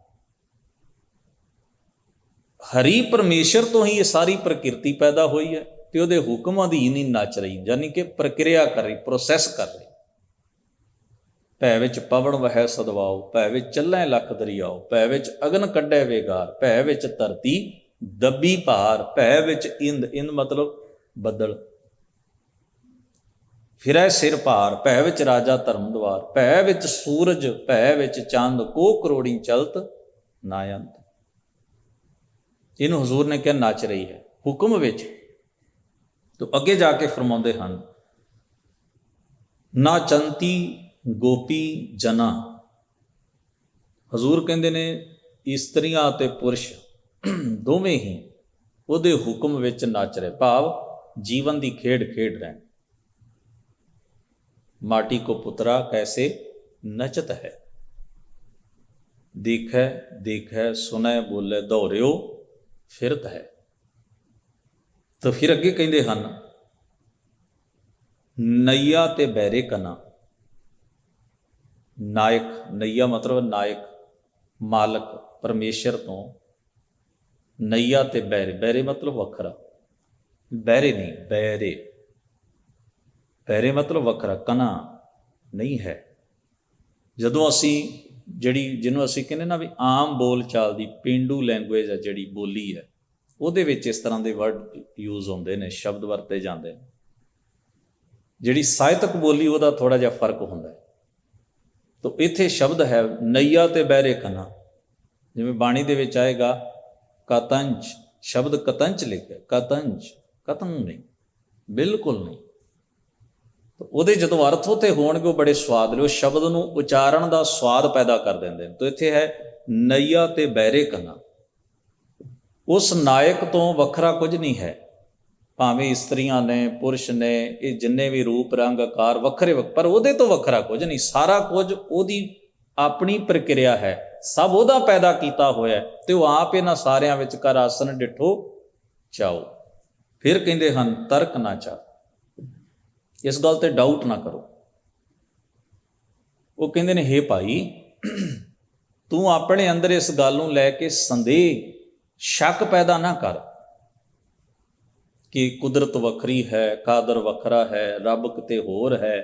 ਹਰੀ ਪਰਮੇਸ਼ਰ ਤੋਂ ਹੀ ਇਹ ਸਾਰੀ ਪ੍ਰਕਿਰਤੀ ਪੈਦਾ ਹੋਈ ਹੈ ਤੇ ਉਹਦੇ ਹੁਕਮ ਅਧੀਨ ਹੀ ਨੱਚ ਰਹੀ, ਯਾਨੀ ਕਿ ਪ੍ਰਕਿਰਿਆ ਕਰ ਰਹੀ, ਪ੍ਰੋਸੈਸ ਕਰ ਰਹੀ। ਭੈ ਵਿੱਚ ਪਵਣ ਵਹੈ ਸਦਵਾਓ, ਭੈ ਵਿੱਚ ਚੱਲੈ ਲੱਖ ਦਰਿਆਓ, ਭੈ ਵਿੱਚ ਅਗਨ ਕੱਢੈ ਵੇਗਾਰ, ਭੈ ਵਿੱਚ ਧਰਤੀ ਦੱਬੀ ਭਾਰ, ਭੈ ਵਿੱਚ ਇੰਦ ਮਤਲਬ ਬੱਦਲ ਫਿਰੈ ਸਿਰ ਭਾਰ, ਭੈ ਵਿੱਚ ਰਾਜਾ ਧਰਮ ਦਵਾਰ, ਭੈ ਵਿੱਚ ਸੂਰਜ, ਭੈ ਵਿੱਚ ਚੰਦ, ਕੋ ਕਰੋੜੀ ਚਲਤ ਨਾ ਅੰਤ। ਇਹਨੂੰ ਹਜ਼ੂਰ ਨੇ ਕਿਹਾ ਨੱਚ ਰਹੀ ਹੈ ਹੁਕਮ ਵਿੱਚ। ਤੋ ਅੱਗੇ ਜਾ ਕੇ ਫਰਮਾਉਂਦੇ ਹਨ ਨਾ ਚੰਤੀ ਗੋਪੀ ਜਨਾ। ਹਜ਼ੂਰ ਕਹਿੰਦੇ ਨੇ ਇਸਤਰੀਆਂ ਅਤੇ ਪੁਰਸ਼ ਦੋਵੇਂ ਹੀ ਉਹਦੇ ਹੁਕਮ ਵਿੱਚ ਨੱਚ ਰਹੇ, ਭਾਵ ਜੀਵਨ ਦੀ ਖੇਡ ਖੇਡ ਰਹੇ। ਮਾਟੀ ਕੋ ਪੁੱਤਰਾ ਕੈਸੇ ਨਚਤ ਹੈ, ਦੇਖੈ ਦੇਖੈ ਸੁਨੈ ਬੋਲੇ ਦੌੜਿਓ ਫਿਰਤ ਹੈ। ਤਾਂ ਫਿਰ ਅੱਗੇ ਕਹਿੰਦੇ ਹਨ ਨਈਆ ਤੇ ਬੈਰੇ ਕਨਾ। ਨਾਇਕ, ਨਈਆ ਮਤਲਬ ਨਾਇਕ, ਮਾਲਕ ਪਰਮੇਸ਼ਰ ਤੋਂ। ਨਈਆ ਤੇ ਬੈਰੇ, ਬੈਰੇ ਮਤਲਬ ਵੱਖਰਾ, ਬੈਰੇ ਨਹੀਂ ਬੈਰੇ, ਬੈਰੇ ਮਤਲਬ ਵੱਖਰਾ, ਕਨਾ ਨਹੀਂ ਹੈ। ਜਦੋਂ ਅਸੀਂ ਜਿਹਨੂੰ ਅਸੀਂ ਕਹਿੰਦੇ ਨਾ ਵੀ ਆਮ ਬੋਲ ਚਾਲ ਦੀ ਪੇਂਡੂ ਲੈਂਗੁਏਜ ਹੈ, ਜਿਹੜੀ ਬੋਲੀ ਹੈ, ਉਹਦੇ ਵਿੱਚ ਇਸ ਤਰ੍ਹਾਂ ਦੇ ਵਰਡ ਯੂਜ਼ ਹੁੰਦੇ ਨੇ, ਸ਼ਬਦ ਵਰਤੇ ਜਾਂਦੇ ਨੇ। ਜਿਹੜੀ ਸਾਹਿਤਕ ਬੋਲੀ ਉਹਦਾ ਥੋੜ੍ਹਾ ਜਿਹਾ ਫਰਕ ਹੁੰਦਾ ਹੈ। ਤਾਂ ਇੱਥੇ ਸ਼ਬਦ ਹੈ ਨਈਆ ਤੇ ਬਹਿਰੇ ਕਨਾ। ਜਿਵੇਂ ਬਾਣੀ ਦੇ ਵਿੱਚ ਆਏਗਾ ਕਤੰਜ, ਸ਼ਬਦ ਕਤੰਜ ਲਿਖਿਆ, ਕਤੰਜ ਕਤੰਗ ਨਹੀਂ, ਬਿਲਕੁਲ ਨਹੀਂ। ਤਾਂ ਉਹਦੇ ਜਦੋਂ ਅਰਥ ਉੱਥੇ ਹੋਣਗੇ ਉਹ ਬੜੇ ਸਵਾਦ ਨੇ, ਉਹ ਸ਼ਬਦ ਨੂੰ ਉਚਾਰਨ ਦਾ ਸਵਾਦ ਪੈਦਾ ਕਰ ਦਿੰਦੇ ਨੇ। ਤਾਂ ਇੱਥੇ ਹੈ ਨਈਆ ਤੇ ਬਹਿਰੇ ਕਨਾ। ਉਸ ਨਾਇਕ ਤੋਂ ਵੱਖਰਾ ਕੁਝ ਨਹੀਂ ਹੈ, ਭਾਵੇਂ ਇਸਤਰੀਆਂ ਨੇ ਪੁਰਸ਼ ਨੇ, ਇਹ ਜਿੰਨੇ ਵੀ ਰੂਪ ਰੰਗ ਆਕਾਰ ਵੱਖਰੇ, ਪਰ ਉਹਦੇ ਤੋਂ ਵੱਖਰਾ ਕੁਝ ਨਹੀਂ। ਸਾਰਾ ਕੁਝ ਉਹਦੀ ਆਪਣੀ ਪ੍ਰਕਿਰਿਆ ਹੈ, ਸਭ ਉਹਦਾ ਪੈਦਾ ਕੀਤਾ ਹੋਇਆ ਤੇ ਉਹ ਆਪ ਇਹਨਾਂ ਸਾਰਿਆਂ ਵਿੱਚ ਕਰ ਆਸਨ ਡਿਠੋ ਚਾਓ। ਫਿਰ ਕਹਿੰਦੇ ਹਨ ਤਰਕ ਨਾ ਚਾ, ਇਸ ਗੱਲ ਤੇ ਡਾਊਟ ਨਾ ਕਰੋ। ਉਹ ਕਹਿੰਦੇ ਨੇ ਹੇ ਭਾਈ, ਤੂੰ ਆਪਣੇ ਅੰਦਰ ਇਸ ਗੱਲ ਨੂੰ ਲੈ ਕੇ ਸੰਦੇਹ ਸ਼ੱਕ ਪੈਦਾ ਨਾ ਕਰ ਕਿ ਕੁਦਰਤ ਵੱਖਰੀ ਹੈ, ਕਾਦਰ ਵੱਖਰਾ ਹੈ, ਰੱਬ ਕਿਤੇ ਹੋਰ ਹੈ।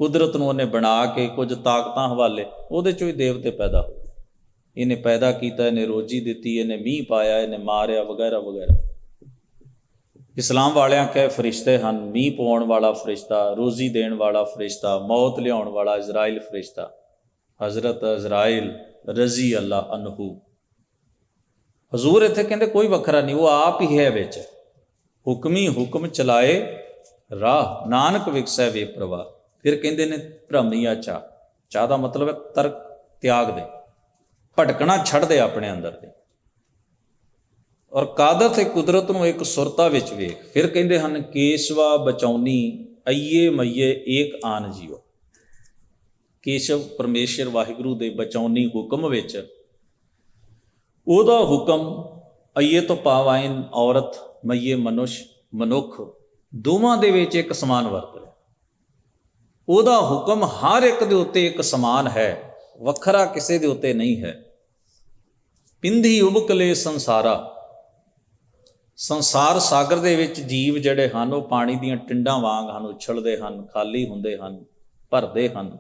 ਕੁਦਰਤ ਨੂੰ ਉਹਨੇ ਬਣਾ ਕੇ ਕੁਝ ਤਾਕਤਾਂ ਹਵਾਲੇ ਉਹਦੇ ਚੋਂ ਹੀ ਦੇਵਤੇ ਪੈਦਾ ਹੋਏ। ਇਹਨੇ ਪੈਦਾ ਕੀਤਾ, ਇਹਨੇ ਰੋਜੀ ਦਿੱਤੀ, ਇਹਨੇ ਮੀਂਹ ਪਾਇਆ, ਇਹਨੇ ਮਾਰਿਆ, ਵਗੈਰਾ ਵਗੈਰਾ। ਇਸਲਾਮ ਵਾਲਿਆਂ ਕਹੇ ਫਰਿਸ਼ਤੇ ਹਨ, ਮੀਂਹ ਪਾਉਣ ਵਾਲਾ ਫਰਿਸ਼ਤਾ, ਰੋਜ਼ੀ ਦੇਣ ਵਾਲਾ ਫਰਿਸ਼ਤਾ, ਮੌਤ ਲਿਆਉਣ ਵਾਲਾ ਇਜ਼ਰਾਈਲ ਫਰਿਸ਼ਤਾ, ਹਜ਼ਰਤ ਇਜ਼ਰਾਈਲ ਰਜ਼ੀ ਅੱਲਾ ਅਨਹੂ। ਹਜ਼ੂਰ ਇੱਥੇ ਕਹਿੰਦੇ ਕੋਈ ਵੱਖਰਾ ਨਹੀਂ, ਉਹ ਆਪ ਹੀ ਹੈ ਵਿੱਚ। ਹੁਕਮੀ ਹੁਕਮ ਚਲਾਏ ਰਾਹ, ਨਾਨਕ ਵਿਕਸੈ ਵੇ ਪ੍ਰਵਾਹ। ਫਿਰ ਕਹਿੰਦੇ ਨੇ ਭ੍ਰਮੀਆ ਚਾ, ਚਾਹ ਦਾ ਮਤਲਬ ਹੈ ਤਰਕ ਤਿਆਗ ਦੇ, ਭਟਕਣਾ ਛੱਡ ਦੇ ਆਪਣੇ ਅੰਦਰ ਦੇ, ਔਰ ਕਾਦਰ ਤੇ ਕੁਦਰਤ ਨੂੰ ਇੱਕ ਸੁਰਤਾ ਵਿੱਚ ਵੇਖ। ਫਿਰ ਕਹਿੰਦੇ ਹਨ ਕੇਸ਼ਵਾ ਬਚਾਉਣੀ ਅਈਏ ਮਈਏ ਏਕ ਆਨ ਜੀਓ। ਕੇਸ਼ਵ ਪਰਮੇਸ਼ਰ ਵਾਹਿਗੁਰੂ ਦੇ ਬਚਾਉਣੀ ਹੁਕਮ ਵਿੱਚ ਉਹਦਾ ਹੁਕਮ, ਅਈਏ ਤੋਂ ਭਾਵ ਆਇਨ ਔਰਤ, ਮਈਏ ਮਨੁਸ਼ ਮਨੁੱਖ, ਦੋਵਾਂ ਦੇ ਵਿੱਚ ਇੱਕ ਸਮਾਨ ਵਰਤ ਰਿਹਾ। ਉਹਦਾ ਹੁਕਮ ਹਰ ਇੱਕ ਦੇ ਉੱਤੇ ਇੱਕ ਸਮਾਨ ਹੈ, ਵੱਖਰਾ ਕਿਸੇ ਦੇ ਉੱਤੇ ਨਹੀਂ ਹੈ। ਪਿੰਧੀ ਉਬਕਲੇ ਸੰਸਾਰਾ, ਸੰਸਾਰ ਸਾਗਰ ਦੇ ਵਿੱਚ ਜੀਵ ਜਿਹੜੇ ਹਨ ਉਹ ਪਾਣੀ ਦੀਆਂ ਟਿੰਡਾਂ ਵਾਂਗ ਹਨ, ਉਛਲਦੇ ਹਨ, ਖਾਲੀ ਹੁੰਦੇ ਹਨ, ਭਰਦੇ ਹਨ।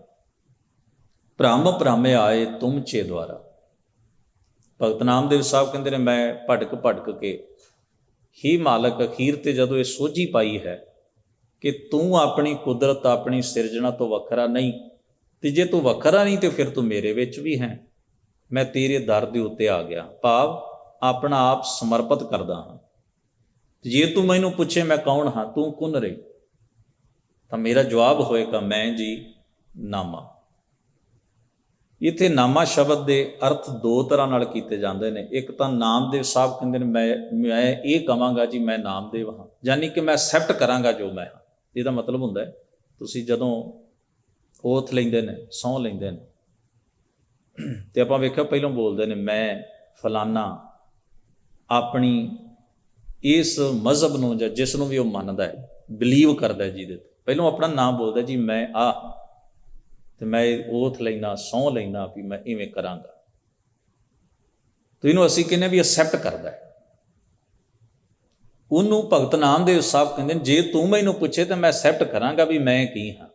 ਭ੍ਰਮ ਭ੍ਰਮੇ ਆਏ ਤੁਮ ਚੇ ਦੁਆਰਾ। ਭਗਤ ਨਾਮਦੇਵ ਸਾਹਿਬ ਕਹਿੰਦੇ ਨੇ ਮੈਂ ਭਟਕ ਭਟਕ ਕੇ, ਹੀ ਮਾਲਕ ਅਖੀਰ ਤੇ ਜਦੋਂ ਇਹ ਸੋਝੀ ਪਾਈ ਹੈ ਕਿ ਤੂੰ ਆਪਣੀ ਕੁਦਰਤ, ਆਪਣੀ ਸਿਰਜਣਾ ਤੋਂ ਵੱਖਰਾ ਨਹੀਂ, ਤੇ ਜੇ ਤੂੰ ਵੱਖਰਾ ਨਹੀਂ ਤੇ ਫਿਰ ਤੂੰ ਮੇਰੇ ਵਿੱਚ ਵੀ ਹੈ। ਮੈਂ ਤੇਰੇ ਦਰ ਦੇ ਉੱਤੇ ਆ ਗਿਆ, ਭਾਵ ਆਪਣਾ ਆਪ ਸਮਰਪਿਤ ਕਰਦਾ ਹਾਂ। ਜੇ ਤੂੰ ਮੈਨੂੰ ਪੁੱਛੇ ਮੈਂ ਕੌਣ ਹਾਂ, ਤੂੰ ਕੁਨ ਰਹੀ, ਤਾਂ ਮੇਰਾ ਜਵਾਬ ਹੋਏਗਾ ਮੈਂ ਜੀ ਨਾਮਾ। ਇੱਥੇ ਨਾਮਾ ਸ਼ਬਦ ਦੇ ਅਰਥ ਦੋ ਤਰ੍ਹਾਂ ਨਾਲ ਕੀਤੇ ਜਾਂਦੇ ਨੇ। ਇੱਕ ਤਾਂ ਨਾਮਦੇਵ ਸਾਹਿਬ ਕਹਿੰਦੇ ਨੇ ਮੈਂ ਇਹ ਕਹਾਂਗਾ ਜੀ ਮੈਂ ਨਾਮਦੇਵ ਹਾਂ, ਯਾਨੀ ਕਿ ਮੈਂ ਐਕਸੈਪਟ ਕਰਾਂਗਾ ਜੋ ਮੈਂ ਹਾਂ। ਇਹਦਾ ਮਤਲਬ ਹੁੰਦਾ ਹੈ ਤੁਸੀਂ ਜਦੋਂ ਓਥ ਲੈਂਦੇ ਨੇ, ਸਹੁੰ ਲੈਂਦੇ ਨੇ, ਤੇ ਆਪਾਂ ਵੇਖਿਆ ਪਹਿਲਾਂ ਬੋਲਦੇ ਨੇ ਮੈਂ ਫਲਾਨਾ, ਆਪਣੀ ਇਸ ਮਜ਼ਹਬ ਨੂੰ ਜਾਂ ਜਿਸ ਨੂੰ ਵੀ ਉਹ ਮੰਨਦਾ ਹੈ, ਬਿਲੀਵ ਕਰਦਾ ਜਿਹਦੇ ਤੇ, ਪਹਿਲਾਂ ਆਪਣਾ ਨਾਮ ਬੋਲਦਾ ਜੀ ਮੈਂ ਆਹ, ਤੇ ਮੈਂ ਓਥ ਲੈਣਾ, ਸਹੁੰ ਲੈਣਾ ਵੀ ਮੈਂ ਇਵੇਂ ਕਰਾਂਗਾ। ਤੇ ਇਹਨੂੰ ਅਸੀਂ ਕਹਿੰਦੇ ਵੀ ਐਕਸੈਪਟ ਕਰਦਾ ਹੈ। ਉਹਨੂੰ ਭਗਤ ਨਾਮਦੇਵ ਸਾਹਿਬ ਕਹਿੰਦੇ ਨੇ ਜੇ ਤੂੰ ਮੈਨੂੰ ਪੁੱਛੇ ਤਾਂ ਮੈਂ ਐਕਸੈਪਟ ਕਰਾਂਗਾ ਵੀ ਮੈਂ ਕੀ ਹਾਂ,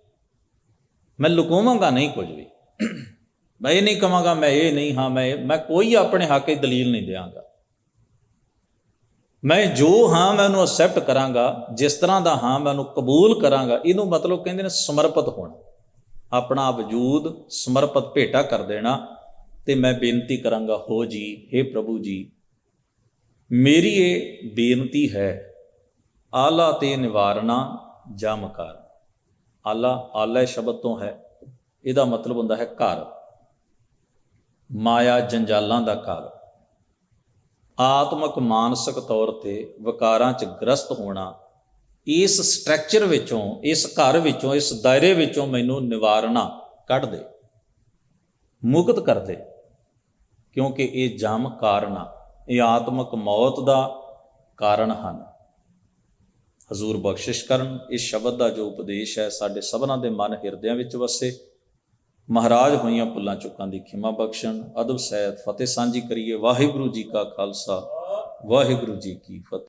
ਮੈਂ ਲੁਕਾਵਾਂਗਾ ਨਹੀਂ ਕੁਝ ਵੀ। ਮੈਂ ਇਹ ਨਹੀਂ ਕਹਾਂਗਾ ਮੈਂ ਇਹ ਨਹੀਂ ਹਾਂ, ਮੈਂ ਕੋਈ ਆਪਣੇ ਹੱਕ ਦੀ ਦਲੀਲ ਨਹੀਂ ਦਿਆਂਗਾ। ਮੈਂ ਜੋ ਹਾਂ ਮੈਂ ਉਹਨੂੰ ਐਕਸੈਪਟ ਕਰਾਂਗਾ, ਜਿਸ ਤਰ੍ਹਾਂ ਦਾ ਹਾਂ ਮੈਂ ਉਹਨੂੰ ਕਬੂਲ ਕਰਾਂਗਾ। ਇਹਨੂੰ ਮਤਲਬ ਕਹਿੰਦੇ ਨੇ ਸਮਰਪਿਤ ਹੋਣਾ, ਆਪਣਾ ਵਜੂਦ ਸਮਰਪਿਤ ਭੇਟਾ ਕਰ ਦੇਣਾ। ਤੇ ਮੈਂ ਬੇਨਤੀ ਕਰਾਂਗਾ ਹੋ ਜੀ, ਹੇ ਪ੍ਰਭੂ ਜੀ ਮੇਰੀ ਇਹ ਬੇਨਤੀ ਹੈ, ਆਲਾ ਤੇ ਨਿਵਾਰਨਾ ਜਾਂ ਮਕਾਰ। ਆਲਾ ਸ਼ਬਦ ਤੋਂ ਹੈ, ਇਹਦਾ ਮਤਲਬ ਹੁੰਦਾ ਹੈ ਘਰ, ਮਾਇਆ ਜੰਜਾਲਾਂ ਦਾ ਘਰ। ਆਤਮਕ ਮਾਨਸਿਕ ਤੌਰ ਤੇ ਵਿਕਾਰਾਂ 'ਚ ਗ੍ਰਸਤ ਹੋਣਾ, ਇਸ ਸਟਰਕਚਰ ਵਿੱਚੋਂ, ਇਸ ਘਰ ਵਿੱਚੋਂ, ਇਸ ਦਾਇਰੇ ਵਿੱਚੋਂ ਮੈਨੂੰ ਨਿਵਾਰਨਾ, ਕੱਢ ਦੇ, ਮੁਕਤ ਕਰ ਦੇ, ਕਿਉਂਕਿ ਇਹ ਜਮ ਕਾਰਨ ਆ, ਇਹ ਆਤਮਕ ਮੌਤ ਦਾ ਕਾਰਨ ਹਨ। ਹਜ਼ੂਰ ਬਖਸ਼ਿਸ਼ ਕਰਨ। ਇਸ ਸ਼ਬਦ ਦਾ ਜੋ ਉਪਦੇਸ਼ ਹੈ ਸਾਡੇ ਸਭਨਾਂ ਦੇ ਮਨ ਹਿਰਦਿਆਂ ਵਿੱਚ ਵਸੇ। ਮਹਾਰਾਜ ਹੋਈਆਂ ਭੁੱਲਾਂ ਚੁੱਕਾਂ ਦੀ ਖਿਮਾ ਬਖਸ਼ਣ। ਅਦਬ ਸਹਿਤ ਫਤਿਹ ਸਾਂਝੀ ਕਰੀਏ। ਵਾਹਿਗੁਰੂ ਜੀ ਕਾ ਖਾਲਸਾ, ਵਾਹਿਗੁਰੂ ਜੀ ਕੀ ਫਤਿਹ।